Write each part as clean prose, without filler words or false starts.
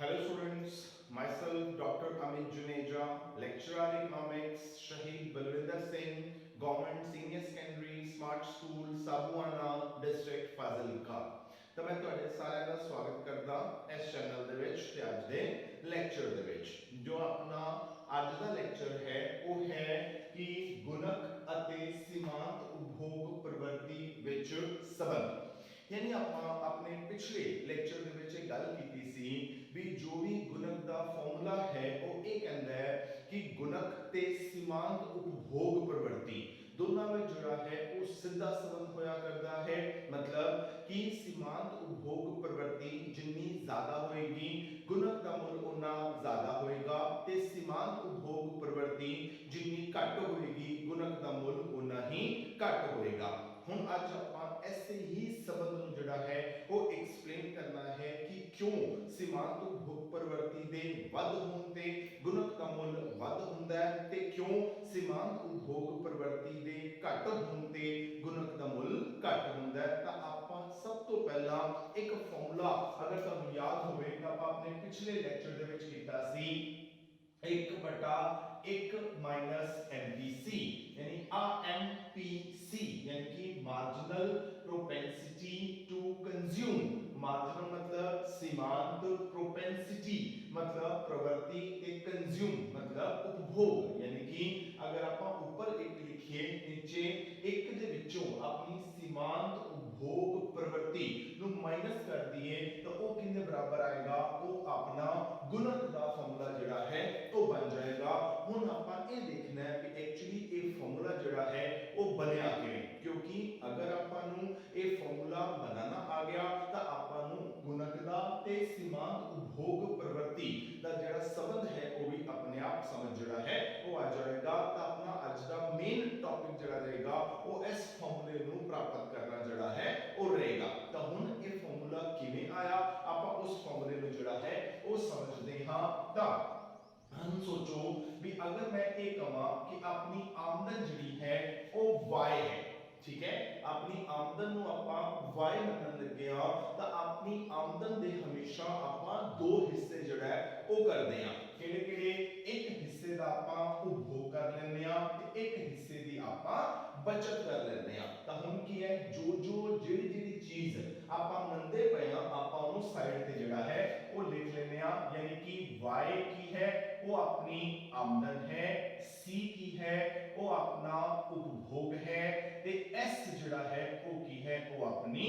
Hello students, myself Dr. Amit Juneja, lecturer economics, Shahid Balwinder Singh, Government Senior Secondary Smart School, Sabuana, District Fazilka। ਤਾਂ ਮੈਂ ਤੁਹਾਡੇ ਸਾਰਿਆਂ ਦਾ ਸਵਾਗਤ ਕਰਦਾ ਇਸ ਚੈਨਲ ਦੇ ਵਿੱਚ ਤੇ ਅੱਜ ਦੇ ਲੈਕਚਰ ਦੇ ਵਿੱਚ। ਜੋ ਆਪਣਾ ਅੱਜ ਦਾ ਲੈਕਚਰ ਹੈ ਉਹ ਹੈ ਕਿ ਗੁਣਕ ਅਤੇ ਸੀਮਾਂਤ ਉਪਭੋਗ ਪ੍ਰਵਰਤੀ ਵਿੱਚ ਸੰਬੰਧ। यानी अपने पिछले लेक्चर दे विच गल कीती सी भी जो भी गुणक दा फार्मूला है वो ये कहता है कि गुणक ते सीमांत उपभोग प्रवृत्ति दोनों में जुड़ा है वो सीधा संबंध होया करता है। मतलब कि सीमांत उपभोग प्रवृत्ति जितनी ज्यादा होएगी गुणक का मूल उतना ज्यादा होएगा ते सीमांत उपभोग प्रवृत्ति जितनी घट होएगी गुणक का मूल उतना ही घट होएगा। हम आज आप ऐसे ही संबंध ਨੂੰ ਜਿਹੜਾ ਹੈ ਉਹ ਐਕਸਪਲੇਨ ਕਰਨਾ ਹੈ ਕਿ ਕਿਉਂ ਸੀਮਾਂਤ ਉਪਭੋਗ ਪ੍ਰਵਰਤੀ ਦੇ ਵੱਧ ਹੋਣ ਤੇ ਗੁਣਕ ਦਾ ਮੁੱਲ ਵੱਧ ਹੁੰਦਾ ਹੈ ਤੇ ਕਿਉਂ ਸੀਮਾਂਤ ਉਪਭੋਗ ਪ੍ਰਵਰਤੀ ਦੇ ਘੱਟ ਹੋਣ ਤੇ ਗੁਣਕ ਦਾ ਮੁੱਲ ਘੱਟ ਹੁੰਦਾ ਹੈ। ਤਾਂ ਆਪਾਂ ਸਭ ਤੋਂ ਪਹਿਲਾਂ ਇੱਕ ਫਾਰਮੂਲਾ ਅਗਰ ਤੁਹਾਨੂੰ ਯਾਦ ਹੋਵੇ ਤਾਂ ਆਪਾਂ ਆਪਣੇ ਪਿਛਲੇ ਲੈਕਚਰ ਦੇ ਵਿੱਚ ਕੀਤਾ ਸੀ 1/1 MPC यानी MPC यानी कि marginal propensity to consume. Marginal मतलब सीमांत, प्रोपेंसिटी मतलब प्रवृत्ति ते कंज्यूम मतलब उपभोग। यानी कि अगर आप ऊपर एक लिखिए नीचे एक दे विचों अपनी सीमांत उपभोग प्रवृत्ति नु माइनस कर दिए तो वो कितने बराबर आएगा वो अपना गुणक दा फार्मूला जिहड़ा है तो बन जाएगा। हुन आपां ये देखना है कि एक्चुअली ये फार्मूला जिहड़ा है वो बनया किवें, क्योंकि अगर आपां नु ये फार्मूला बनाना आ गया तो आपां नु गुणक दा ते सीमांत उपभोग प्रवृत्ति दा जिहड़ा संबंध है वो भी अपने आप समझ जिहड़ा है वो आ जाएगा। तो अपना आज दा मेन टॉपिक जिहड़ा रहेगा वो इस फार्मूले नु प्राप्त करना जिहड़ा है वो रहेगा। तो हुन ये फार्मूला किवें आया आपां उस फार्मूले नु जिहड़ा है वो समझदे हां। तो हम सोचो भी अगर मैं ये कहां कि अपनी आमदन जिहड़ी है वो y है, ठीक है, अपनी आमदन नु आपां y मनन लगे हां तो अपनी आमदन दे हमेशा आपां दो हिस्से जिहड़ा है वो करदे हां। किहड़े-किहड़े? एक हिस्से दा आपां उपभोग कर लैंदे हां ते एक हिस्से दी आपां बचत कर लैंदे हां। तां हुण की है जो जेड़ी चीज आपां मनदे पए हां आपां ओनु साइड ते जिहड़ा है वो लिख लैंदे हां। यानी कि y की है वो अपनी आमदन है, c की है वो अपना उपभोग है ते s जिहड़ा है वो की है वो अपनी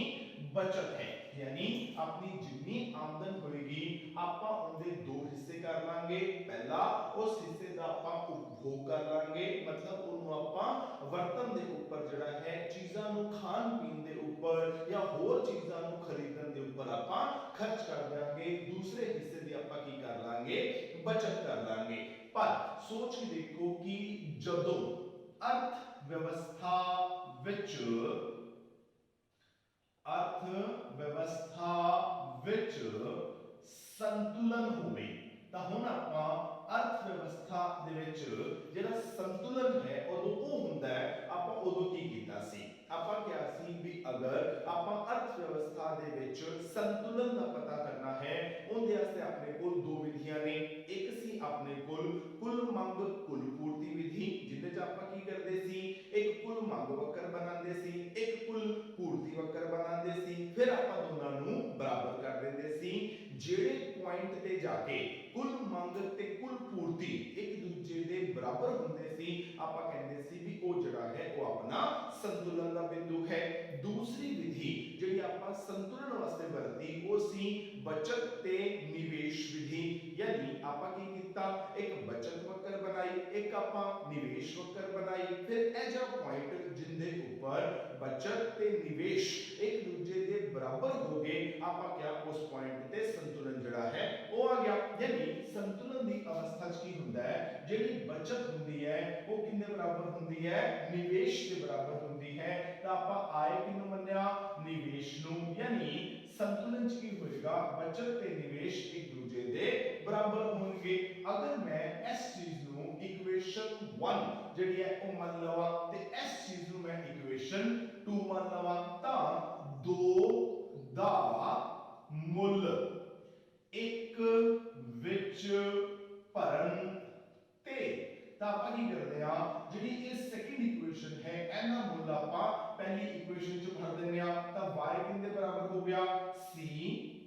बचत है। यानी अपनी जितनी आमदन होएगी आपां उनके दो हिस्से कर लांगे। पहला उस हिस्से दा आपां उपभोग कर लांगे मतलब उन्होंने आपां वर्तन दे ऊपर जिहड़ा है चीज़ां नु खान पीन दे ऊपर या होर चीज़ां नु खरीदन दे ऊपर आपां खर्च कर देंगे। दूसरे हिस्से दी आपां की कर लांगे बचत कर लांगे। पर सोच के देखो कि जदों अर्थव्यवस्था विच संतुलन होवे ਤਾਂ ਹੁਣ ਆਪਾਂ ਅਰਥਵਿਵਸਥਾ ਦੇ ਵਿੱਚ ਜਿਹੜਾ ਸੰਤੁਲਨ ਹੈ ਉਦੋਂ ਉਹ ਹੁੰਦਾ ਹੈ ਆਪਾਂ ਉਦੋਂ ਕੀ ਕੀਤਾ ਸੀ ਆਪਾਂ ਕਿਹਾ ਸੀ ਵੀ ਅਗਰ ਆਪਾਂ ਅਰਥਵਿਵਸਥਾ ਦੇ ਵਿੱਚ ਸੰਤੁਲਨ ਦਾ ਪਤਾ ਕਰਨਾ ਹੈ ਉਹਦੇ ਵਾਸਤੇ ਆਪਣੇ ਕੋਲ ਦੋ ਵਿਧੀਆਂ ਨੇ। ਇੱਕ ਸੀ ਆਪਣੇ ਕੋਲ ਕੁੱਲ ਮੰਗ ਕੁੱਲ ਪੂਰਤੀ ਵਿਧੀ ਜਿਹਦੇ ਚ ਆਪਾਂ ਕੀ ਕਰਦੇ ਸੀ ਇੱਕ ਕੁੱਲ ਮੰਗ ਵਕਰ ਬਣਾਉਂਦੇ ਸੀ ਇੱਕ ਕੁੱਲ ਪੂਰਤੀ ਵਕਰ ਬਣਾਉਂਦੇ ਸੀ ਫਿਰ ਆਪਾਂ ਦੋਨਾਂ ਨੂੰ ਬਰਾਬਰ ਕਰ ਦਿੰਦੇ ਸੀ। ਜਿਹੜੇ ਪੁਆਇੰਟ ਤੇ ਜਾ ਕੇ कुल मंग ते कुल पूर्ति एक दूजे दे बराबर हुंदे सी आपां कहंदे सी भी ओ जिहड़ा है वो अपना संतुलन दा बिंदु है। दूसरी विधि जिहड़ी आपां संतुलन वास्ते वरती वो सी बचत ते निवेश विधि। यानी आपां की कीता एक बचत वक्र बनाई एक आपां निवेश वक्र बनाई फिर ऐजा पॉइंट जिंदे ऊपर बचत ते निवेश एक दूजे दे बराबर हो गए आपां क्या उस पॉइंट ते संतुलन जिहड़ा है वो आ गया। यानी संतुलन दी अवस्था च की हुंदा है जेडी बचत हुंदी है वो किन्ने बराबर हुंदी है निवेश के बराबर हुंदी है। तो आपां आय किन्नू मन्निया निवेश नू। यानी संतुलन च की होएगा बचत ते निवेश एक दूजे दे बराबर होणगे। अगर मैं इस चीज नू इक्वेशन 1 जेडी है ओ मान लवां ते इस चीज नू मैं इक्वेशन 2 मान लवां तां 2 दा मुल ਇੱਕ ਵਿੱਚ ਭਰਨ ਤੇ ਤਾਂ ਆਪਾਂ ਕੀ ਕਰਦੇ ਆ ਜਿਹੜੀ ਇਹ ਸੈਕਿੰਡ ਇਕੁਏਸ਼ਨ ਹੈ ਇਹਦਾ ਮੁੱਲ ਆਪਾਂ ਪਹਿਲੀ ਇਕੁਏਸ਼ਨ ਚ ਭਰ ਦਿੰਦੇ ਆ ਤਾਂ y ਕਿੰਨੇ ਬਰਾਬਰ ਹੋ ਗਿਆ c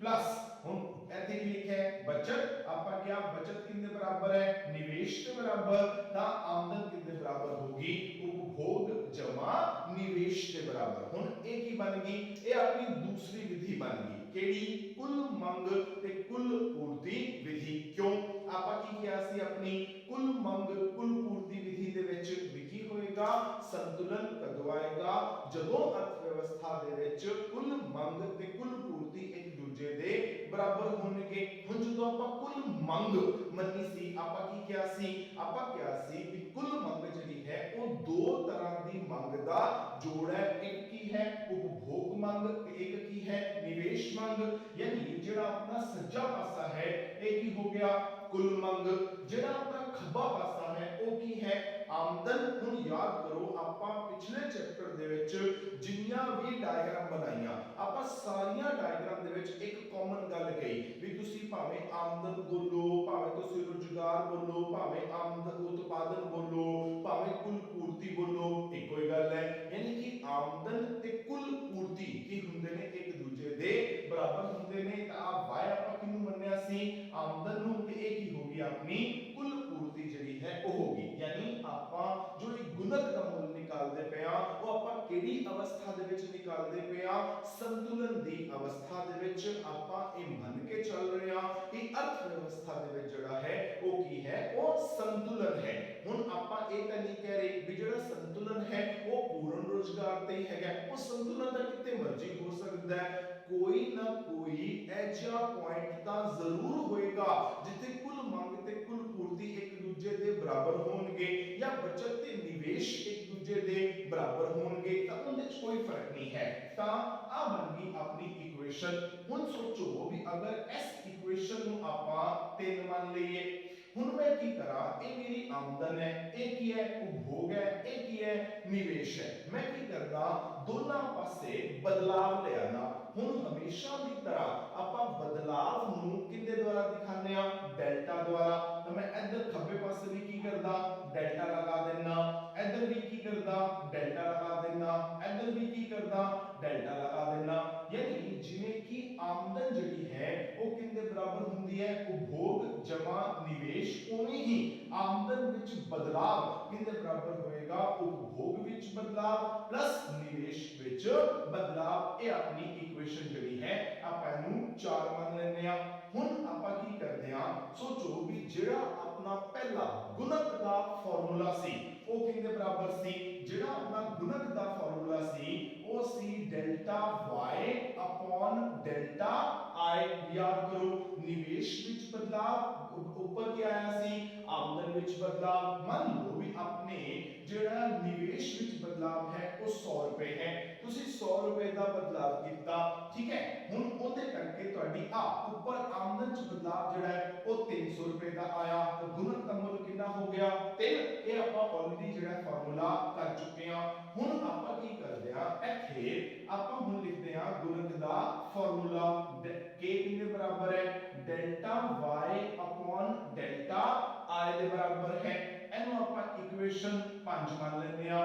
ਪਲੱਸ ਹੁਣ ਇੱਥੇ ਕੀ ਲਿਖਿਆ ਹੈ ਬਚਤ ਆਪਾਂ ਕਿਹਾ ਬਚਤ ਕਿੰਨੇ ਬਰਾਬਰ ਹੈ ਨਿਵੇਸ਼ ਦੇ ਬਰਾबर ਤਾਂ ਆਮਦਨ ਕਿੰਨੇ ਬਰਾबर होगी उपभोग जमा निवेश के बराबर ਹੁਣ ਇਹ ਕੀ ਬਣ ਗਈ ਇਹ ਆਪਣੀ ਦੂਸਰੀ ਵਿਧੀ ਬਣ ਗਈ ਕਿਹੜੀ ਕੁੱਲ ਮੰਗ ਤੇ ਕੁੱਲ ਪੂਰਤੀ ਵਿਧੀ ਕਿਉਂ ਆਪਾਂ ਕੀ ਕਿਹਾ ਸੀ ਆਪਣੀ ਕੁੱਲ ਮੰਗ ਕੁੱਲ ਪੂਰਤੀ ਵਿਧੀ ਦੇ ਵਿੱਚ ਵਿਕੀ ਹੋਏਗਾ ਸੰਤੁਲਨ ਕਦੋਂ ਆਏਗਾ ਜਦੋਂ ਅਰਥ ਵਿਵਸਥਾ ਦੇ ਵਿੱਚ ਕੁੱਲ ਮੰਗ ਤੇ ਕੁੱਲ ਪੂਰਤੀ ਇੱਕ ਦੂਜੇ ਦੇ ਬਰਾਬਰ ਹੋਣਗੇ ਹੁਣ ਜਦੋਂ ਆਪਾਂ ਕੁੱਲ ਮੰਗ ਮੰਨੀ ਸੀ ਆਪਾਂ ਕੀ ਕਿਹਾ ਸੀ ਕਿ ਕੁੱਲ ਮੰਗ ਜਿਹੜੀ ਹੈ ਉਹ ਦੋ ਤਰ੍ਹਾਂ ਦੀ ਮੰਗ ਦਾ ਜੋੜ ਹੈ ਇੱਕ ਕੀ ਹੈ ਉਪਭੋਗ ਮੰਗ ਤੇ ਇੱਕ ਕੀ ਹੈ ਨਿਵੇਸ਼ ਮੰਗ यानी ਜਿਹੜਾ ਆਪਣਾ ਸੱਜਾ ਪਾਸਾ ਹੈ ਇਹ ਕੀ ਹੋ ਗਿਆ ਕੁੱਲ ਮੰਗ ਜਿਹੜਾ ਆਪਣਾ ਖੱਬਾ ਪਾਸਾ ਹੈ ਉਹ ਕੀ ਹੈ ਆਮਦਨ ਹੁਣ ਯਾਦ ਕਰੋ ਆਪਾਂ ਪਿਛਲੇ ਚੈਪਟਰ ਦੇ ਵਿੱਚ ਜਿੰਨੀਆਂ ਵੀ ਡਾਇਗਰਾਮ ਬਣਾਈਆਂ ਆਪਾਂ ਸਾਰੀਆਂ ਡਾਇਗਰਾਮ ਦੇ ਵਿੱਚ ਇੱਕ ਕਾਮਨ ਗੱਲ ਕਹੀ ਵੀ ਤੁਸੀਂ ਭਾਵੇਂ ਆਮਦਨ ਬੋਲੋ ਭਾਵੇਂ ਤੁਸੀਂ ਰੁਜ਼ਗਾਰ ਬੋਲੋ ਭਾਵੇਂ ਆਮਦਨ ਉਤਪਾਦਨ ਬੋਲੋ ਭਾਵੇਂ ਕੁੱਲ ਪੂਰਤੀ ਬੋਲੋ ਇੱਕੋ ਹੀ ਗੱਲ ਹੈ ਯਾਨੀ ਕਿ ਆਮਦਨ ਤੇ ਕੁੱਲ ਪੂਰਤੀ ਕੀ ਹੁੰਦੇ ਨੇ ਇੱਕ ਦੂਜੇ ਦੇ ਬਰਾਬਰ ਹੁੰਦੇ ਨੇ ਤਾਂ ਆ y ਆਪਾਂ ਕਿਹਨੂੰ ਮੰਨਿਆ ਸੀ ਆਮਦਨ ਨੂੰ ਤੇ ਇਹ ਕੀ ਹੋਗੀ ਆਪਣੀ ਕੁੱਲ ਪੂਰਤੀ ਜਿਹੜੀ ਹੈ ਉਹ ਹੋਗੀ ਯਾਨੀ ਆਪਾਂ ਜੋ ਇੱਕ ਗੁਣਕ ਦਾ ਮੁੱਲ ਨਿਕਾਲਦੇ ਪਏ ਆ ਉਹ ਆਪਾਂ ਕਿਹੜੀ ਅਵਸਥਾ ਦੇ ਵਿੱਚ ਨਿਕਾਲਦੇ ਪਏ ਆ ਸੰਤੁਲਨ ਦੀ ਅਵਸਥਾ ਦੇ ਵਿੱਚ ਆਪਾਂ ਇਹ ਮੰਨ ਕੇ ਚੱਲ ਰਹੇ ਆ ਕਿ ਅਰਥ ਵਿਵਸਥਾ ਦੇ ਵਿੱਚ ਜਿਹੜਾ ਹੈ ਉਹ ਕੀ ਹੈ ਉਹ ਸੰਤੁਲਨ ਹੈ ਹੁਣ ਆਪਾਂ ਇਹ ਤਾਂ ਨਹੀਂ ਕਹਿ ਰਹੇ ਵੀ ਜਿਹੜਾ ਸੰਤੁਲਨ ਹੈ ਉਹ ਪੂਰਨ ਰੋਜ਼ਗਾਰ ਤੇ ਹੀ ਹੈਗਾ ਉਹ ਸੰਤੁਲਨ ਤਾਂ ਕਿਤੇ ਮਰਜ਼ੀ ਹੋ ਸਕਦਾ ਹੈ ਕੋਈ ਨਾ ਕੋਈ ਐਜਾ ਪੁਆਇੰਟ ਤਾਂ ਜ਼ਰੂਰ ਹੋਏਗਾ ਜਿੱਥੇ ਕੁੱਲ ਮੰਗ ਤੇ ਕੁੱਲ ਪੂਰਤੀ ਇੱਕ ਦੂਜੇ ਦੇ ਬਰਾਬਰ ਹੋਣਗੇ ਜਾਂ ਬਚਤ ਤੇ ਨਿਵੇਸ਼ ਇੱਕ ਦੂਜੇ ਦੇ ਬਰਾਬਰ ਹੋਣਗੇ ਤਾਂ ਉਹਦੇ ਵਿੱਚ ਕੋਈ ਫਰਕ ਨਹੀਂ ਹੈ ਤਾਂ ਆ ਬਣ ਗਈ ਆਪਣੀ ਇਕੁਏਸ਼ਨ ਹੁਣ ਸੋਚੋ ਵੀ ਅਗਰ ਇਸ ਇਕੁਏਸ਼ਨ ਨੂੰ ਆਪਾਂ 3 ਮੰਨ ਲਈਏ ਹੁਣ मैं की करा ये मेरी आमदन है ये की है उपभोग है ये की है निवेश है मैं की करदा दोनों पासे बदलाव ले आना हुन हमेशा की तरह आपा बदलाव नु किंदे द्वारा दिखाने आ डेल्टा द्वारा तो मैं इधर खब्बे पासे भी की करदा डेल्टा लगा देना इधर भी की करदा डेल्टा लगा देना इधर भी की करदा डेल्टा लगा देना यानी जिवें की आमदन जड़ी है वो किंदे बराबर हुंदी है उपभोग जमा निवेश उਵੇਂ ही आमदन विच बदलाव किंदे बराबर होएगा उपभोग विच बदलाव प्लस निवेश विच बदलाव ये अपनी इक्वेशन जड़ी है ਆਪਾਂ ਇਹਨੂੰ 4 ਮੰਨ ਲੈਂਦੇ ਆ ਹੁਣ ਆਪਾਂ ਕੀ ਕਰਦੇ ਆ ਸੋਚੋ ਵੀ ਜਿਹੜਾ ਆਪਣਾ ਪਹਿਲਾ ਗੁਣਕ ਦਾ ਫਾਰਮੂਲਾ ਸੀ ਉਹ ਕਿੰਨੇ ਬਰਾਬਰ ਸੀ ਜਿਹੜਾ ਆਪਣਾ ਗੁਣਕ ਦਾ ਫਾਰਮੂਲਾ ਸੀ ਉਹ ਸੀ delta y upon delta i ਯਾਦ ਕਰੋ ਨਿਵੇਸ਼ ਵਿੱਚ ਬਦਲਾਵ ऊपर क्या आया सी आमदन विच बदलाव मान लो भी अपने जेड़ा निवेश विच बदलाव है वो 100 रुपए है तुसी 100 रुपए दा बदलाव कीता ठीक है हुन ओदे करके ਤੁਹਾਡੀ आ ऊपर आमदन च बदलाव जेड़ा है वो 300 रुपए दा आया तो गुणक का मूल कितना हो गया 3 ये ਆਪਾਂ ऑलरेडी जेड़ा फार्मूला कर चुके हैं हुन ਆਪਾਂ ਕੀ ਕਰਦੇ ਆ ਇੱਥੇ ਆਪਾਂ ਹੁਣ ਲਿਖਦੇ ਆ ਗੁਣਕ ਦਾ ਫਾਰਮੂਲਾ k ਕਿੰਨੇ ਬਰਾਬਰ ਹੈ delta y upon delta i ਦੇ ਬਰਾਬਰ ਹੈ ਇਹਨੂੰ ਆਪਾਂ ਇਕੁਏਸ਼ਨ 5 ਮੰਨ ਲੈਂਦੇ ਆ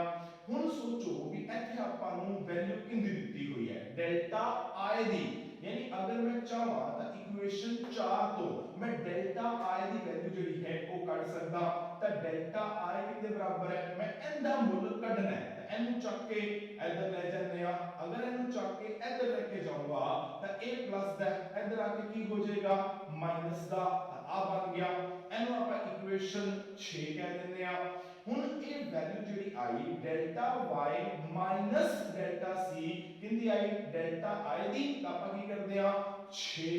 ਹੁਣ ਸੋਚੋ ਵੀ ਇੱਥੇ ਆਪਾਂ ਨੂੰ ਵੈਲਿਊ ਕਿੰਨੀ ਦਿੱਤੀ ਹੋਈ ਹੈ डेल्टा i ਦੀ यानी अगर मैं चाहा ਤਾਂ ਇਕੁਏਸ਼ਨ 4 ਤੋਂ मैं डेल्टा i ਦੀ ਵੈਲਿਊ ਜਿਹੜੀ ਹੈ ਉਹ ਕੱਢ ਸਕਦਾ ਤਾਂ डेल्टा i ਕਿੰਨੇ ਬਰਾਬਰ ਹੈ ਮੈਂ ਇਹਦਾ ਮੁੱਲ ਕੱਢਣਾ ਹੈ ਇਹਨੂੰ ਚੱਕ ਕੇ ਇੱਧਰ ਲੈ ਜਾਂਦੇ ਆ ਅਗਰ ਇਹਨੂੰ ਚੱਕ ਕੇ ਇੱਧਰ ਲੈ ਕੇ ਜਾਊਂਗਾ ਤਾਂ a ਪਲੱਸ ਦਾ ਇੱਧਰ ਆ ਕੇ ਕੀ ਹੋ ਜਾਏਗਾ ਮਾਈਨਸ ਦਾ ਆ ਬਣ ਗਿਆ ਇਹਨੂੰ ਆਪਾਂ ਇਕੁਏਸ਼ਨ 6 ਕਹਿ ਦਿੰਦੇ ਆ ਹੁਣ ਇਹ ਵੈਲਿਊ ਜਿਹੜੀ ਆਈ delta y minus delta c ਕਿੰਦੀ ਆਈ ਡੈਲਟਾ i ਦੀ ਤਾਂ ਆਪਾਂ ਕੀ ਕਰਦੇ ਆ 6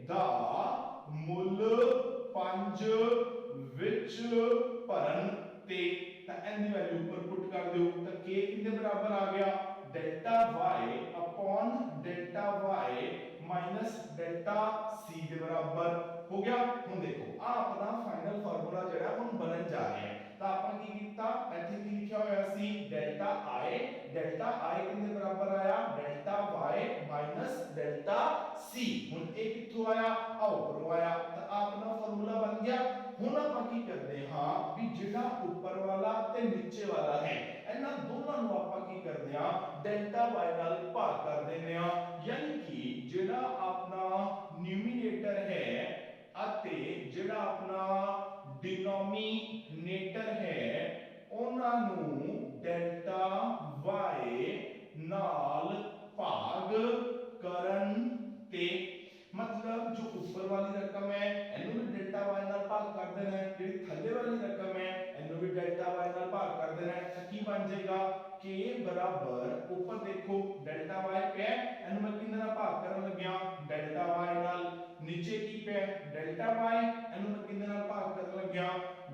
ਦਾ ਮੁੱਲ 5 ਵਿੱਚ ਭਰਨ ਤੇ ਤਾਂ ਇਹਦੀ ਵੈਲਿਊ ਉੱਪਰ ਪੁੱਟ ਕਰ ਦਿਓ ਤਾਂ k ਕਿੰਨੇ ਬਰਾਬਰ ਆ ਗਿਆ delta y upon delta y minus delta c ਦੇ ਬਰਾਬਰ ਹੋ ਗਿਆ ਹੁਣ ਦੇਖੋ ਆ ਆਪਣਾ ਫਾਈਨਲ ਫਾਰਮੂਲਾ ਜਿਹੜਾ ਹੁਣ ਬਣਨ ਜਾ ਰਿਹਾ ਹੈ ਤਾਂ ਆਪਾਂ ਕੀ ਕੀਤਾ ਇੱਥੇ ਕੀ ਲਿਖਿਆ ਹੋਇਆ ਸੀ डेल्टा i ਕਿੰਨੇ ਬਰਾਬਰ ਆਇਆ delta y minus delta c ਹੁਣ ਇਹ ਕਿੱਥੋਂ ਆਇਆ ਆ ਉੱਪਰੋਂ ਆਇਆ ਤਾਂ ਆਪਣਾ ਫਾਰਮੂਲਾ ਬਣ ਗਿਆ। ਹੁਣ ਆਪਾਂ ਕੀ ਕਰਦੇ ਹਾਂ ਵੀ ਜਿਹੜਾ ਉੱਪਰ ਵਾਲਾ ਤੇ ਨੀਚੇ ਵਾਲਾ ਹੈ ਇਹਨਾਂ ਦੋਨਾਂ ਨੂੰ ਆਪਾਂ ਕੀ ਕਰਦੇ ਹਾਂ ਡੈਲਟਾ y ਨਾਲ ਭਾਗ ਕਰ ਦਿੰਦੇ ਹਾਂ, ਯਾਨੀ ਕਿ ਜਿਹੜਾ ਆਪਣਾ ਨਿਊਮੀਨੇਟਰ ਹੈ ਅਤੇ ਜਿਹੜਾ ਆਪਣਾ ਡਿਨੋਮੀਨੇਟਰ ਹੈ ਉਹਨਾਂ ਨੂੰ ਡੈਲਟਾ y ਨਾਲ ਭਾਗ ਕਰਨ ਤੇ मतलब जो ऊपर वाली रकम है इन्हों भी डेल्टा y नाल भाग कर देना है, ਜਿਹੜੀ ਥੱਲੇ ਵਾਲੀ ਰਕਮ ਹੈ इन्हों भी डेल्टा y नाल भाग कर देना है ਤਾਂ ਕੀ ਬਣ ਜਾਏਗਾ k बराबर ऊपर देखो डेल्टा y पे है इन्हों मैं किंदे नाल भाग ਕਰਨ ਲੱਗਿਆ डेल्टा y नाल, नीचे की पे डेल्टा y इन्हों मैं किंदे नाल भाग ਕਰਨ ਲੱਗਿਆ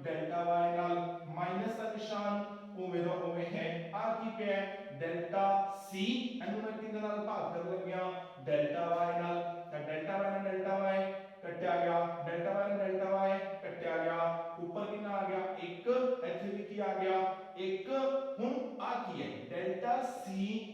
डेल्टा y नाल, माइनस का निशान ओवे दा ओवे है आ की पे है डेल्टा c इन्हों मैं किंदे नाल भाग ਕਰਨ ਲੱਗਿਆ डेल्टा y नाल ਤਾਂ डेल्टा y ਨਾਲ डेल्टा y ਕੱਟਿਆ ਗਿਆ, डेल्टा y ਨਾਲ डेल्टा y ਕੱਟਿਆ ਗਿਆ, ਉੱਪਰ ਕਿੰਨਾ ਆ ਗਿਆ 1 ਇੱਥੇ ਵੀ ਕੀ ਆ ਗਿਆ 1। ਹੁਣ ਆ ਕੀ ਹੈ delta c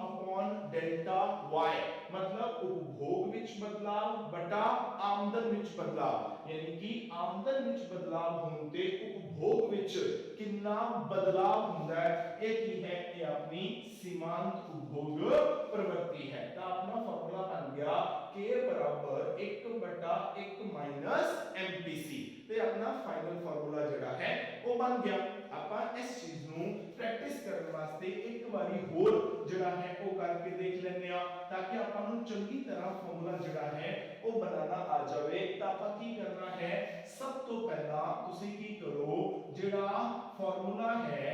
upon delta y मतलब उपभोग ਵਿੱਚ ਬਦਲਾਵ ਬਟਾ ਆਮਦਨ ਵਿੱਚ ਬਦਲਾਵ, ਯਾਨੀ ਕਿ ਆਮਦਨ ਵਿੱਚ ਬਦਲਾਵ ਹੋਣ ਤੇ उपभोग ਵਿੱਚ ਕਿੰਨਾ ਬਦਲਾਵ ਹੁੰਦਾ ਹੈ ਇਹ ਕੀ ਹੈ ਇਹ ਆਪਣੀ सीमांत उपभोग प्रवृत्ति है। तो अपना फार्मूला बन गया k बराबर 1/1 माइनस MPC ਤੇ ਆਪਣਾ ਫਾਈਨਲ ਫਾਰਮੂਲਾ ਜਿਹੜਾ ਹੈ ਉਹ ਬਣ ਗਿਆ। ਆਪਾਂ ਇਸ ਚੀਜ਼ ਨੂੰ ਪ੍ਰੈਕਟਿਸ ਕਰਨ ਵਾਸਤੇ ਇੱਕ ਵਾਰੀ ਹੋਰ ਜਿਹੜਾ ਹੈ ਉਹ ਕਰਕੇ ਦੇਖ ਲੈਂਦੇ ਆ ਤਾਂ ਕਿ ਆਪਾਂ ਨੂੰ ਚੰਗੀ ਤਰ੍ਹਾਂ ਫਾਰਮੂਲਾ ਜਿਹੜਾ ਹੈ ਉਹ ਬਣਾਉਣਾ ਆ ਜਾਵੇ। ਤਾਂ ਆਪਾਂ ਕੀ ਕਰਨਾ ਹੈ ਸਭ ਤੋਂ ਪਹਿਲਾਂ ਤੁਸੀਂ ਕੀ ਕਰੋ ਜਿਹੜਾ ਫਾਰਮੂਲਾ ਹੈ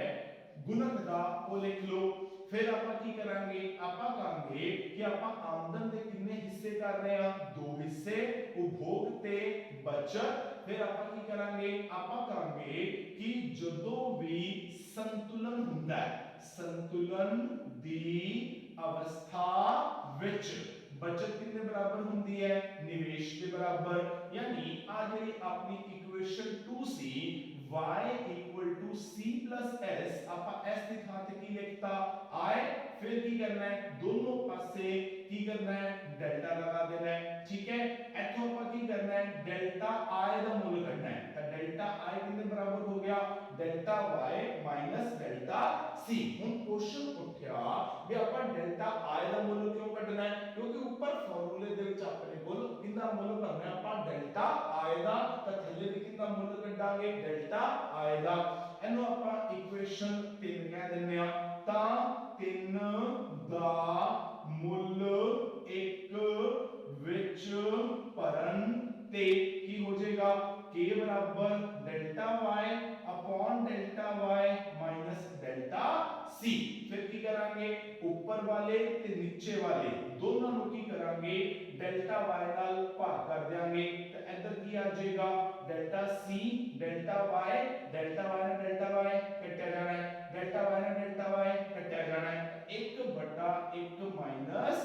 गुणक ਦਾ ਉਹ ਲਿਖ ਲਓ। फिर ਆਪਾਂ ਕੀ ਕਰਾਂਗੇ ਆਪਾਂ ਕਹਾਂਗੇ ਕਿ ਆਪਾਂ ਆਮਦਨ ਦੇ ਕਿੰਨੇ ਹਿੱਸੇ ਕਰ ਰਹੇ ਹਾਂ ਦੋ ਹਿੱਸੇ ਉਪਭੋਗ ਤੇ ਬਚਤ। फिर ਆਪਾਂ ਕੀ ਕਰਾਂਗੇ ਆਪਾਂ ਕਹਾਂਗੇ ਕਿ ਜਦੋਂ ਵੀ ਸੰਤੁਲਨ ਹੁੰਦਾ ਹੈ ਸੰਤੁਲਨ ਦੀ ਅਵਸਥਾ ਵਿੱਚ बचत कितने बराबर होती है निवेश के बराबर, यानी आ गई अपनी equation 2c y equal to c plus s आपा s दिखाते की लिखता i फिर की करना है दोनों पासे की करना है डेल्टा लगा देना है। ठीक है इथों आपा की करना है डेल्टा i का मूल कढना है तो डेल्टा i कितने बराबर हो गया delta y minus delta c। हुन क्वेश्चन उठया भी आपा डेल्टा i का मूल क्यों कढना है क्योंकि ऊपर फार्मूले ਦੇ ਵਿੱਚ ਆਪਣੇ ਕੋਲ ਕਿੰਨਾ ਮੁੱਲ ਭਰਨਾ ਆਪਾਂ ਡੈਲਟਾ i ਦਾ ਤਾਂ ਥੱਲੇ ਵੀ ਕਿੰਨਾ ਮੁੱਲ ਕੱਢਾਂਗੇ ਡੈਲਟਾ i ਦਾ। ਇਹਨੂੰ ਆਪਾਂ ਇਕੁਏਸ਼ਨ 3 ਕਹਿ ਦਿੰਦੇ ਆ ਤਾਂ 3 ਦਾ ਮੁੱਲ 1 ਵਿੱਚ ਭਰਨ ਤੇ ਕੀ ਹੋ ਜਾਏਗਾ k ਬਰਾबर delta y upon delta y minus delta c। फिर की करांगे ऊपर वाले ते नीचे वाले दोनों ਨੂੰ ਕੀ ਕਰਾਂਗੇ डेल्टा y ਨਾਲ ਭਾਗ ਕਰ ਦਿਆਂਗੇ ਤਾਂ ਇੱਧਰ ਕੀ ਆ ਜਾਏਗਾ डेल्टा c डेल्टा y ਨਾਲ डेल्टा y ਕੱਟਿਆ ਜਾਣਾ ਹੈ डेल्टा y ਨਾਲ डेल्टा y ਕੱਟਿਆ ਜਾਣਾ ਹੈ 1/1 ਮਾਈਨਸ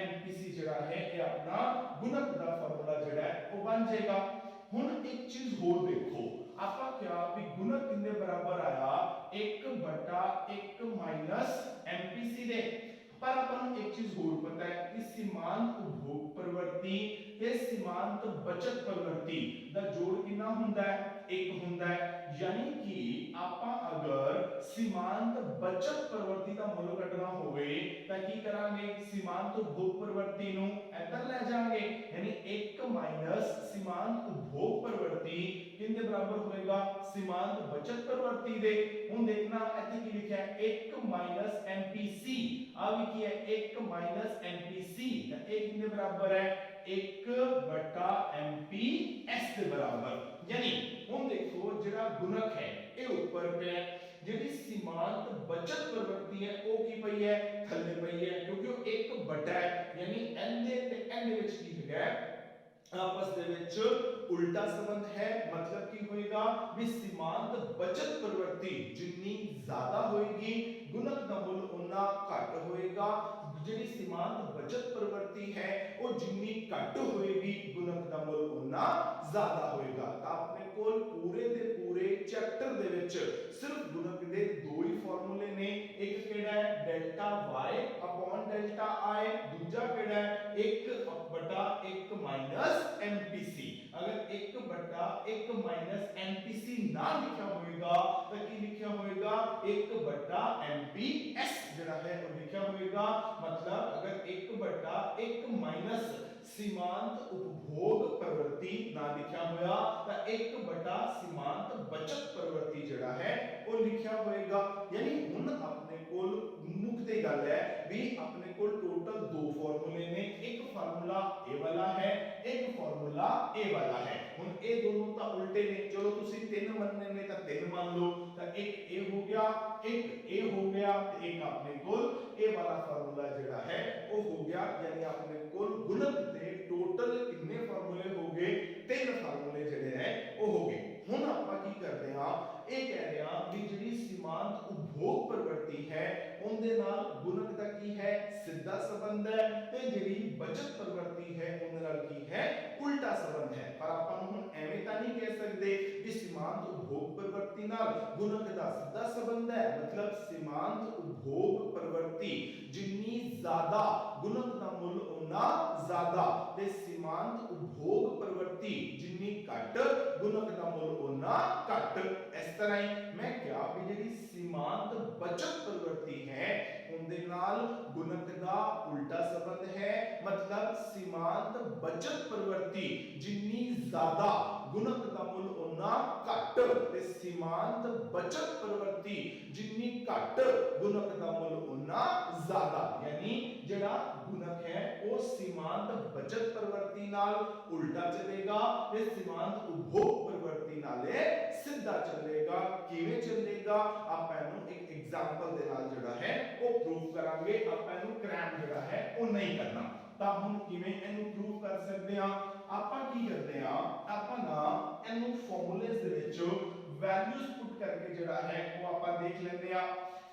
MPC ਜਿਹੜਾ ਹੈ ਇਹ ਆਪਣਾ ਗੁਣਕ ਦਾ ਫਾਰਮੂਲਾ ਜਿਹੜਾ ਹੈ ਉਹ ਬਣ ਜਾਏਗਾ। ਹੁਣ ਇੱਕ ਚੀਜ਼ ਹੋਰ ਦੇਖੋ ਆਪਾਂ ਕਿਹਾ ਵੀ ਗੁਣਕ ਕਿੰਨੇ ਬਰਾबर ਆਇਆ 1/1 ਮਾਈਨਸ MPC ਦੇ पर अपन एक चीज और पता है कि सीमांत उपभोग प्रवृत्ति ते सीमांत बचत प्रवृत्ति दा जोड़ कितना हुंदा है एक हुंदा है, यानी कि आपा अगर सीमांत बचत प्रवृत्ति का मुल कढना होवे तां की करांगे सीमांत उपभोग प्रवृत्ति नु इधर ले जाएंगे यानी 1 माइनस सीमांत उपभोग प्रवृत्ति कितने बराबर होएगा सीमांत बचत प्रवृत्ति दे। हुन देखना इथे की लिखा है 1 माइनस MPC आ भी की है 1 माइनस MPC तो 1 कितने बराबर है 1/MPS के बराबर। यानी हम देखो जेड़ा गुणक है ये ऊपर पे है जेडी सीमांत बचत प्रवृत्ति है वो की पई है थल्ले पई है क्योंकि वो 1 है यानी n दे ते n दे विच की है आपस दे विच उल्टा संबंध है मतलब की होएगा भी सीमांत बचत प्रवृत्ति जितनी ज्यादा होएगी गुणक का मूल उतना घट होएगा जितनी सीमांत बचत प्रवृत्ति है वो जितनी घट होएगी गुणक का मूल उतना ज्यादा होएगा। तो अपने कोल पूरे दे पूरे चैप्टर दे विच सिर्फ गुणक दे दो ही फार्मूले ने एक केड़ा है delta y upon delta i दूसरा केड़ा है 1/1 माइनस MPC। ना लिखा होएगा तो की लिखा होएगा 1/MPS जड़ा है वो लिखा होएगा। मतलब अगर 1/1 माइनस सीमांत उपभोग प्रवृत्ति ना लिखा होया तो 1 सीमांत बचत प्रवृत्ति जड़ा है वो लिखा होएगा। यानी हुन अपने कोल मुक्ते गल है भी अपने कोल टोटल दो फार्मूले ने, एक फार्मूला ए वाला है, एक फार्मूला ए वाला है। हुन ए दोनों ता उल्टे ने, चलो तुसी 3 मनने ने ता 3 मान लो, ता एक ए हो गया, एक ए हो गया, एक अपने कोल ए वाला फार्मूला जेड़ा है वो हो गया। यानी अपने कोल गुणक दे टोटल कितने फार्मूले हो गए, 3 फार्मूले जेड़े हैं वो हो गए। हुन आपां की करदे हां, ए कह रहे हां भी जेड़ी सीमांत उपभोग प्रवृत्ति है उनदे नाल गुणक दा की है सीधा संबंध है, ते जेड़ी बचत प्रवृत्ति है उनदे नाल की है उल्टा संबंध है। पर आपां हुन एवें तां नहीं कह सकदे कि सीमांत उपभोग प्रवृत्ति नाल गुणक दा सीधा संबंध है। मतलब सीमांत उपभोग प्रवृत्ति जिन्नी ज्यादा गुणक दा मुल उन्ना ज्यादा, ते सीमांत उपभोग प्रवृत्ति जिन्नी घट गुणक दा मुल उन्ना घट। इस तरह ही मैं क्या भी जेडी सीमांत बचत प्रवृत्ति है उनदे नाल गुणक दा उल्टा संबंध है। मतलब सीमांत बचत प्रवृत्ति जिन्नी ज्यादा गुणक दा मुल उन्ना घट, ते सीमांत बचत प्रवृत्ति जिन्नी घट गुणक दा मुल उन्ना ज्यादा। यानी जेड़ा गुणक है वो सीमांत बचत प्रवृत्ति नाल उल्टा चलेगा, ते सीमांत उपभोग प्रवृत्ति नाले सीधा चलेगा। किवें चलेगा आप एनु एक एग्जांपल दे नाल जेड़ा है वो प्रूव करांगे। आप एनु क्रैम जेड़ा है वो नहीं करना। ਤਾਂ हम किवें एनु प्रूव कर सकते हां, ਆਪਾਂ ਕੀ ਕਰਦੇ ਹਾਂ, ਆਪਾਂ ਨਾ ਇਹਨੂੰ ਫਾਰਮੂਲੇਸ ਦੇ ਵਿੱਚ ਵੈਲਿਊਜ਼ ਪੁੱਟ ਕਰਕੇ ਜਿਹੜਾ ਹੈ ਉਹ ਆਪਾਂ ਦੇਖ ਲੈਂਦੇ ਆ।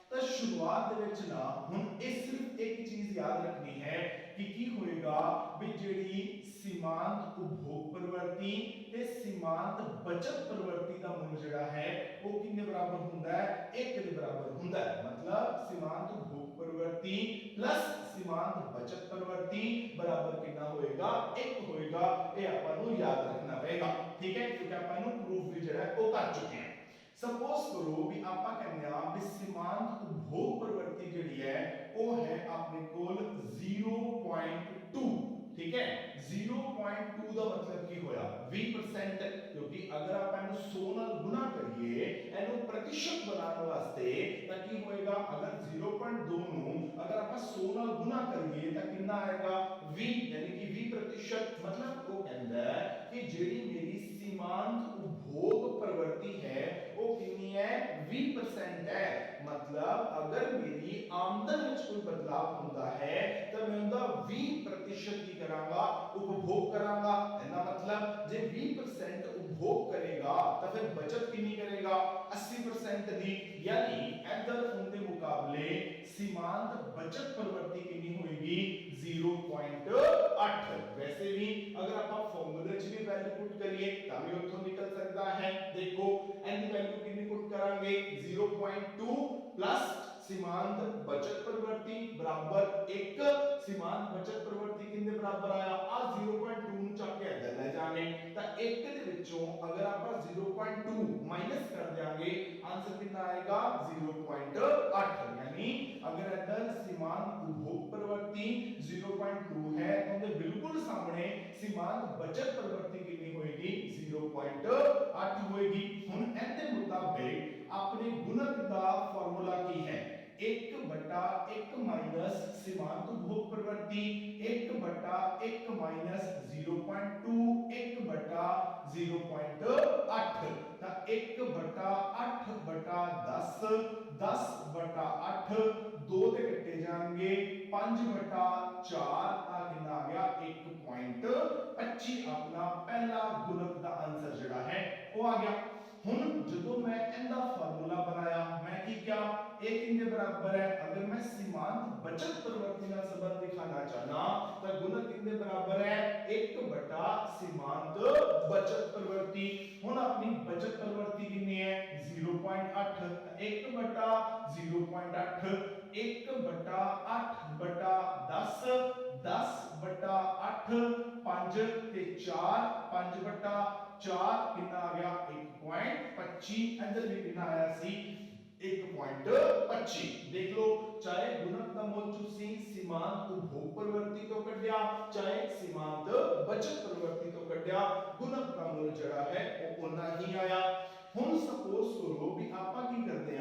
ਤਾਂ ਸ਼ੁਰੂਆਤ ਦੇ ਵਿੱਚ ਨਾ ਹੁਣ ਇਹ ਸਿਰਫ ਇੱਕ ਚੀਜ਼ ਯਾਦ ਰੱਖਣੀ ਹੈ ਕਿ ਕੀ ਹੋਏਗਾ ਵੀ ਜਿਹੜੀ सीमांत उपभोग प्रवृत्ति ते सीमांत बचत प्रवृत्ति का मुल जेड़ा है वो कितने बराबर हुंदा है, 1 के बराबर हुंदा है। मतलब सीमांत उपभोग प्रवृत्ति प्लस सीमांत बचत प्रवृत्ति बराबर कितना होएगा, 1 होएगा। ये अपन नु याद रखना पड़ेगा, ठीक है, क्योंकि अपन नु प्रूफ भी जेड़ा है वो कर चुके हैं। सपोज करो भी आपा कहने आ भी सीमांत उपभोग प्रवृत्ति जेड़ी है वो है अपने कोल 0.2, ठीक है। 0.2 ਦਾ मतलब ਕੀ ਹੋਇਆ 20%, क्योंकि अगर आप ਇਹਨੂੰ 100 ਨਾਲ ਗੁਣਾ ਕਰੀਏ ਇਹਨੂੰ ਪ੍ਰਤੀਸ਼ਤ ਬਣਾਉਣ ਵਾਸਤੇ ਤਾਂ ਕੀ ਹੋਏਗਾ, ਅਗਰ 0.2 ਨੂੰ ਅਗਰ ਆਪਾਂ 100 ਨਾਲ ਗੁਣਾ ਕਰੀਏ ਤਾਂ ਕਿੰਨਾ ਆਏਗਾ 20, यानी कि 20%। मतलब वो कहता है कि ਜਿਹੜੀ ਮੇਰੀ सीमांत उपभोग प्रवृत्ति है वो कितनी है 20% है। मतलब अगर मेरी आमदन में कोई बदलाव होता है तो मैं उनका 20% की करांगा उपभोग करांगा। ना मतलब जे 20% उपभोग करेगा तो फिर बचत कितनी करेगा 80% दी। यानी इधर उनके मुकाबले सीमांत बचत प्रवृत्ति कितनी होगी 0.8। वैसे भी अगर आप फॉर्मूले च भी वैल्यू पुट करिए तब भी उत्थों निकल सकता है। देखो एन दी वैल्यू कितनी पुट करांगे 0.2 प्लस सीमांत बचत प्रवृत्ति बराबर 1। सीमांत बचत प्रवृत्ति कितने बराबर आया आ 0.2 ਨੂੰ ਚੱਕ ਕੇ ਇੱਧਰ ਲੈ ਜਾਣੇ ਤਾਂ 1 ਦੇ ਵਿੱਚੋਂ ਅਗਰ ਆਪਾਂ 0.2 ਮਾਈਨਸ ਕਰ ਦਿਆਂਗੇ ਆंसर कितना आएगा 0.8। यानी अगर इधर सीमांत उपभोग प्रवृत्ति 0.2 है तो उनके बिल्कुल सामने सीमांत बचत प्रवृत्ति कितनी होएगी 0.8 होएगी। हुन ਇਹਦੇ मुताबिक अपने गुणक ਦਾ फार्मूला की है 1/1 माइनस सीमांत उपभोग प्रवृत्ति 1/1 माइनस 0.2 1/0.8 ਤਾਂ 1/8/10 10/8 2 ਤੇ ਕੱਟੇ ਜਾਣਗੇ 5/4 ਤਾਂ ਕਿੰਨਾ ਆ ਗਿਆ 1.25। ਆਪਣਾ ਪਹਿਲਾ ਗੁਣਕ ਦਾ ਆਨਸਰ ਜਿਹੜਾ ਹੈ ਉਹ ਆ ਗਿਆ। ਹੁਣ ਜਦੋਂ मैं ਇਹਦਾ ਫਾਰਮੂਲਾ बनाया मैं की क्या एक कितने बराबर है, अगर मैं सीमांत बचत प्रवृत्ति का संबंध दिखाना चाहना तो गुणक कितने बराबर है 1 सीमांत बचत प्रवृत्ति। हुन अपनी बचत प्रवृत्ति कितनी है 0.8 1/0.8 1/8/10 10/8 5 ਤੇ 4 5/4 कितना आ गया 1.25। 0.25 इधर भी कितना आया सी 1.25 देख लो चाहे गुणक ਦਾ ਮੁੱਲ ਤੁਸੀਂ ਸੀਮਾਂਤ ਉਪਭੋਗ ਪ੍ਰਵਰਤੀ ਤੋਂ ਕੱਢਿਆ ਚਾहे ਸੀਮਾਂਤ ਬਚਤ ਪ੍ਰਵਰਤੀ ਤੋਂ ਕੱਢਿਆ ਗੁਣਕ ਦਾ ਮੁੱਲ ਜਿਹੜਾ ਹੈ ਉਹ ਉਨਾ ਹੀ ਆਇਆ ਹੁਣ ਸਪੋਜ਼ ਕਰੋ ਵੀ ਆਪਾਂ ਕੀ ਕਰਦੇ ਆ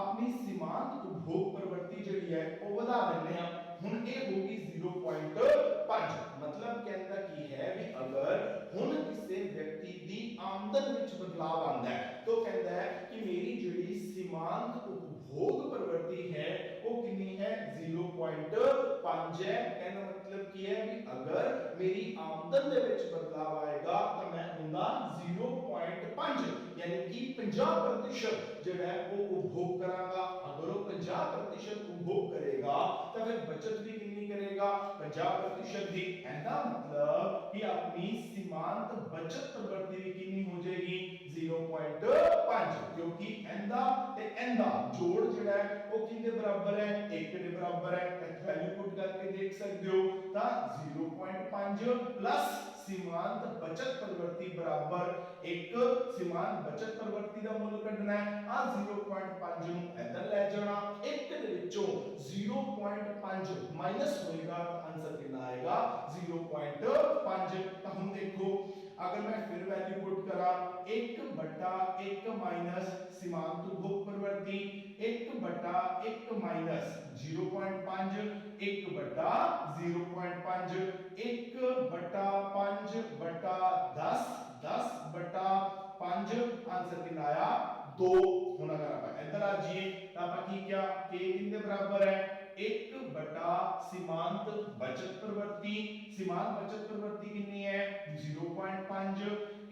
ਆਪਣੀ ਸੀਮਾਂਤ ਉਪਭੋਗ ਪ੍ਰਵਰਤੀ ਜਿਹੜੀ ਹੈ ਉਹ ਵਧਾ ਦਿੰਦੇ ਆ ਹੁਣ ਇਹ ਹੋਗੀ 0.5 मतलब कहता की है भी अगर हुन किसी व्यक्ति दी आमदन विच बदलाव आंदा है तो कहता है कि मेरी जिहड़ी सीमांत उपभोग प्रवृत्ति है वो कितनी है 0.5 है कहना मतलब की है भी अगर मेरी आमदन दे विच बदलाव आएगा तो मैं उनका 0.5 यानी कि 50% जिहड़ा है वो उपभोग करांगा अगर वो 50% उपभोग करेगा तो फिर बचत भी कितनी करेगा 50% दी ऐसा मतलब कि अपनी सीमांत बचत प्रवृत्ति भी कितनी हो जाएगी 0.5 क्योंकि एंदा ते एंदा जोड़ जिहड़ा है वो कितने बराबर है 1 के बराबर है वैल्यू पुट करके देख सकते हो ता 0.5 प्लस सीमांत बचत प्रवृत्ति बराबर 1 सीमांत बचत प्रवृत्ति ਦਾ ਮੁੱਲ ਕੱਢਣਾ ਹੈ ਆ 0.5 ਨੂੰ ਇੱਧਰ ਲੈ ਜਾਣਾ 1 ਦੇ ਵਿੱਚੋਂ 0.5 ਮਾਈਨਸ ਹੋਏਗਾ ਤਾਂ ਆਨਸਰ ਕਿੰਨਾ ਆਏਗਾ 0.5 ਤਾਂ ਹੁਣ ਦੇਖੋ अगर मैं फिर वैल्यू पुट करा 1/1 माइनस सीमांत उपभोग प्रवृत्ति 1/1 माइनस 0.5 1/0.5 1/5/10 10/5 आंसर कितना आया 2 ਹੁਣ अगर आप इधर आ जाइए तो आप की क्या k कितने बराबर है 1 सीमांत बचत प्रवृत्ति सीमांत बचत प्रवृत्ति कितनी है 0.5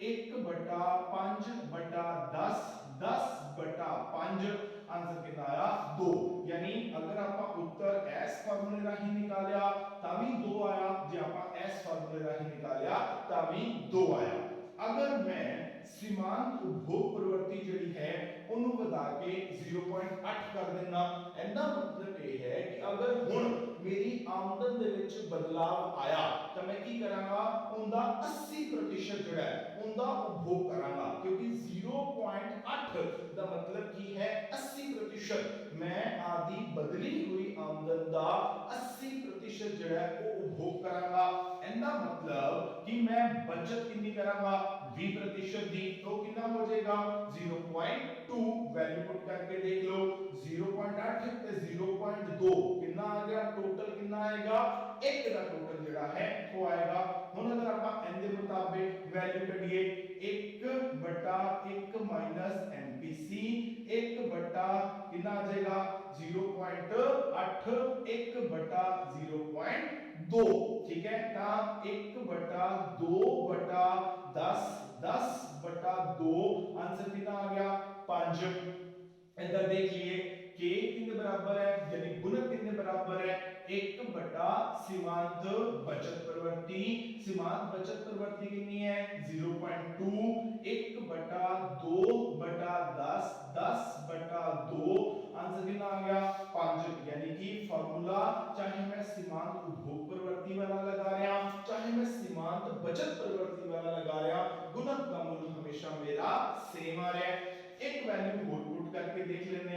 1/5/10 10/5 आंसर कितना आया 2 यानी अगर आप उत्तर s फार्मूले राही निकालिया तभी 2 आया जे आप s फार्मूले राही निकालिया तभी 2 आया अगर मैं सीमांत उपभोग प्रवृत्ति जड़ी है ਉਹਨੂੰ ਵਧਾ ਕੇ 0.8 ਕਰ ਦੇਣਾ ਇਹਦਾ ਮਤਲਬ ਇਹ ਹੈ ਕਿ ਅਗਰ ਹੁਣ ਮੇਰੀ ਆਮਦਨ ਦੇ ਵਿੱਚ ਬਦਲਾਵ ਆਇਆ ਤਾਂ ਮੈਂ ਕੀ ਕਰਾਂਗਾ ਉਹਦਾ 80% ਜਿਹੜਾ ਹੈ ਉਹਦਾ ਉਪਭੋਗ ਕਰਾਂਗਾ ਕਿਉਂਕਿ 0.8 ਦਾ ਮਤਲਬ ਕੀ ਹੈ 80% मैं आदि बदली हुई आमदन दा 80% ਜਿਹੜਾ ਹੈ ਉਹ ਉਪਭੋਗ ਕਰਾਂਗਾ ਇਹਦਾ ਮਤਲਬ ਕਿ ਮੈਂ ਬਚਤ ਕਿੰਨੀ ਕਰਾਂਗਾ 20% ਦੀ तो कितना हो जाएगा 0.2 वैल्यू पुट करके देख लो 0.8 ਤੇ 0.2 कितना आ गया टोटल कितना आएगा 1 ਦਾ टोटल ਜਿਹੜਾ ਹੈ ਉਹ ਆਏਗਾ ਹੁਣ ਅਗਰ ਆਪਾਂ ਇਹਦੇ ਮੁਤਾਬਿਕ ਵੈਲਿਊ ਕੱਢੀਏ 1/1 ਮਾਈਨਸ MPC 1 कितना आ जाएगा 0.8 1/0.2 ठीक है ता 1/2/10 10/2 आंसर कितना आ गया 5 इधर देखिए k कितने बराबर है यानी गुणक कितने बराबर है 1 सीमांत बचत प्रवृत्ति सीमांत बचत प्रवृत्ति कितनी है 0.2 1/2/10 10/2 आंसर कितना आ गया 5 यानी कि फार्मूला चाहे मैं सीमांत उपभोग प्रवृत्ति वाला लगा रहा चाहे मैं सीमांत बचत प्रवृत्ति वाला लगा रहा गुणक का मूल्य हमेशा मेरा सेम आ रहा है एक वैल्यू और पुट करके देख लेने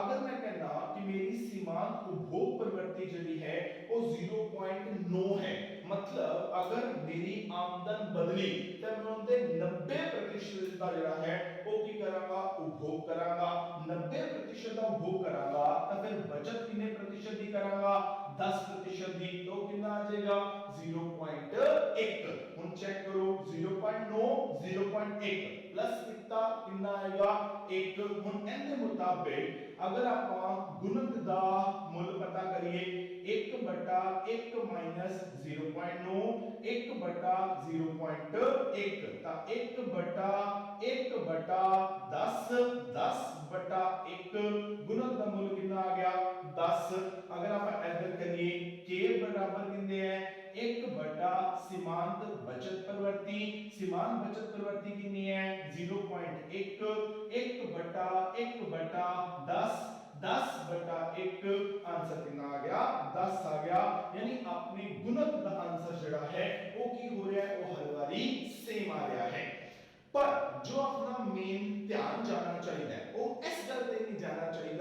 अगर मैं कहना कि मेरी सीमांत उपभोग प्रवृत्ति जड़ी है वो 0.9 है मतलब अगर मेरी आमदन बदली तो मैं उनके 90% का जड़ा है वो की करांगा उपभोग करांगा 90% का उपभोग करांगा तो फिर बचत कितने प्रतिशत दी करांगा 10% दी तो कितना आ जाएगा 0.1 हम चेक करो 0.9 0.1 प्लस कितना आएगा 1 ਹੁਣ ਇਹਦੇ ਮੁਤਾਬਿਕ ਅਗਰ ਆਪਾਂ ਗੁਣਕ ਦਾ ਮੁੱਲ ਪਤਾ ਕਰੀਏ 1/1 ਮਾਈਨਸ 0.9 1/0.1 ਤਾਂ 1/1/10 10/1 ਗੁਣਕ ਦਾ ਮੁੱਲ ਕਿੰਨਾ ਆ ਗਿਆ 10 अगर आप ऐड करिए k बराबर कितने है 1 सीमांत बचत प्रवृत्ति सीमांत बचत प्रवृत्ति कितनी है 0.1 1/10 10/1 आंसर कितना आ गया 10 आ गया यानी अपने गुणक का आंसर जड़ा है वो की हो रहा है वो हर बारी सेम आ रहा है पर जो अपना मेन ध्यान जाना चाहिए वो इस गल ते नहीं जाना चाहिए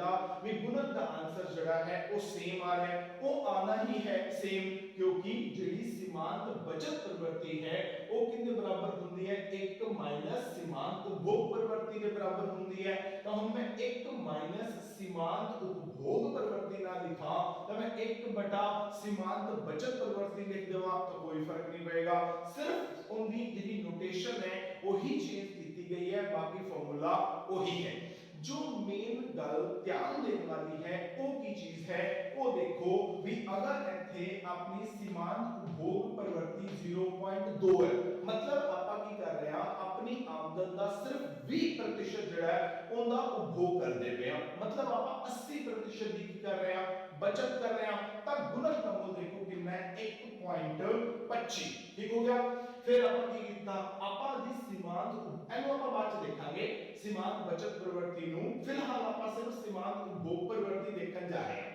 भी गुणक दा आंसर जड़ा है वो सेम आ रहा है, वो आना ही है सेम, क्योंकि जेडी सीमांत बचत प्रवृत्ति है वो कितने बराबर होती है 1 माइनस सीमांत उपभोग प्रवृत्ति के बराबर होती है। तो हम मैं 1 माइनस सीमांत उपभोग प्रवृत्ति ना लिखा तो मैं 1 बटा सीमांत बचत प्रवृत्ति लिख देवा तो कोई फर्क नहीं पड़ेगा, सिर्फ उनकी जी नोटेशन है वही चेंज की गई है, बाकी फॉर्मूला वही है। जो मेन गल ध्यान देने वाली है वो की चीज है वो देखो भी अगर इथे अपनी सीमांत उपभोग प्रवृत्ति 0.2 है, मतलब आपा की कर रहे हैं अपनी आमदन का सिर्फ 20% जड़ा है उनका उपभोग करते पे, मतलब आपा 80% की कर रहे हैं बचत कर रहे हैं, तब गुणक का मूल देखो कितना है 1.25, ठीक हो गया। फिर अपन की कितना आपा दी सीमांत एनो आपा बाद च देखांगे सीमांत बचत प्रवृत्ति नु, फिलहाल आपा सिर्फ सीमांत उपभोग प्रवृत्ति देखन जा रहे हैं।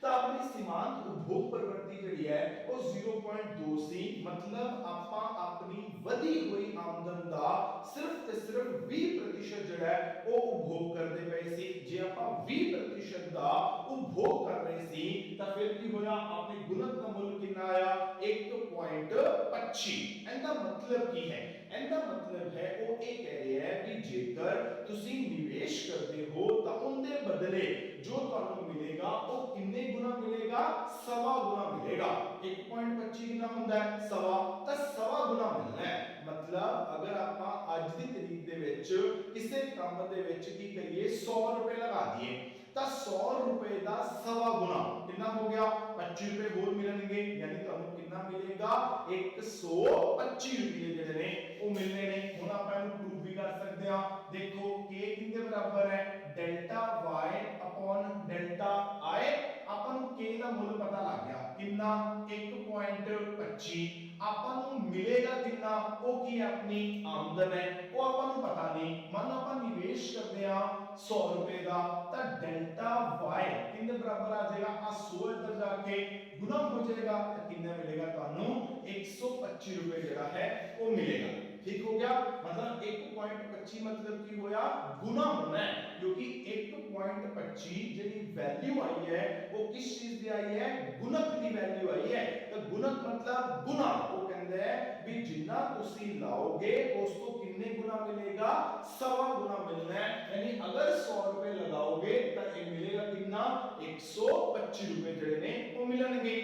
तो अपनी सीमांत उपभोग प्रवृत्ति जड़ी है वो 0.2 सी, मतलब आपा अपनी वधी हुई आमदन दा सिर्फ ते सिर्फ 20% जड़ा है वो उपभोग करते पे सी। जे आपा 20% दा उपभोग कर रहे सी तो फिर की होया आपने गुणक का मूल कितना आया 1.25। एंदा मतलब की है, एंदा मतलब है वो ये कह रहे हैं कि जेकर तुसी निवेश करते हो तो उनके बदले जो ਤੁਹਾਨੂੰ मिलेगा वो कितने गुना मिलेगा, सवा गुना मिलेगा। 1.25 कितना ਹੁੰਦਾ है सवा, तो सवा गुना मिलना है। मतलब अगर आप आज की तारीख दे विच किसी काम दे विच की करिए 100 रुपए लगा दिए तो 100 रुपए का सवा गुना कितना हो गया 25 रुपए होर मिलणगे, यानी ਤੁਹਾਨੂੰ कितना मिलेगा 125 रुपए ਜਿਹੜੇ ਨੇ ਉਹ ਮਿਲਨੇ ਨੇ। ਹੁਣ ਆਪਾਂ ਇਹਨੂੰ ਪ੍ਰੂਫ ਵੀ ਕਰ ਸਕਦੇ ਆ, ਦੇਖੋ k ਕਿੰਨੇ ਬਰਾबर है delta y upon delta i, ਆਪਾਂ ਨੂੰ k ਦਾ ਮੁੱਲ ਪਤਾ ਲੱਗ ਗਿਆ ਕਿੰਨਾ 1.25, ਆਪਾਂ ਨੂੰ ਮਿਲੇਗਾ ਕਿੰਨਾ ਉਹ ਕੀ ਆਪਣੀ ਆਮਦਨ ਹੈ ਉਹ ਆਪਾਂ ਨੂੰ ਪਤਾ ਨਹੀਂ। ਮੰਨ ਆਪਾਂ ਨਿਵੇਸ਼ ਕਰਦੇ ਆ 100 रुपए ਦਾ ਤਾਂ डेल्टा y ਕਿੰਨੇ ਬਰਾबर ਆ ਜਾਏਗਾ ਆ 100 ਇੱਧਰ ਜਾ ਕੇ गुना हो जाएगा तो कितना मिलेगा ਤੁਹਾਨੂੰ 125 रुपए ਜਿਹੜਾ है वो मिलेगा, ठीक हो गया। मतलब 1.25 मतलब की होया गुना होना है, क्योंकि 1.25 ਜਿਹੜੀ वैल्यू आई है वो किस चीज ਦੀ आई है गुणक ਦੀ वैल्यू आई है। तो गुणक मतलब गुना, वो कहंदा है भी जिन्ना ਤੁਸੀਂ ਲਾਓਗੇ ਉਸ ਤੋਂ कितने गुना मिलेगा सवा गुना मिलना है, यानी अगर 100 रुपए लगाओगे तो ये मिलेगा कितना 125 रुपए ਜਿਹੜੇ ਨੇ ਉਹ ਮਿਲਣਗੇ।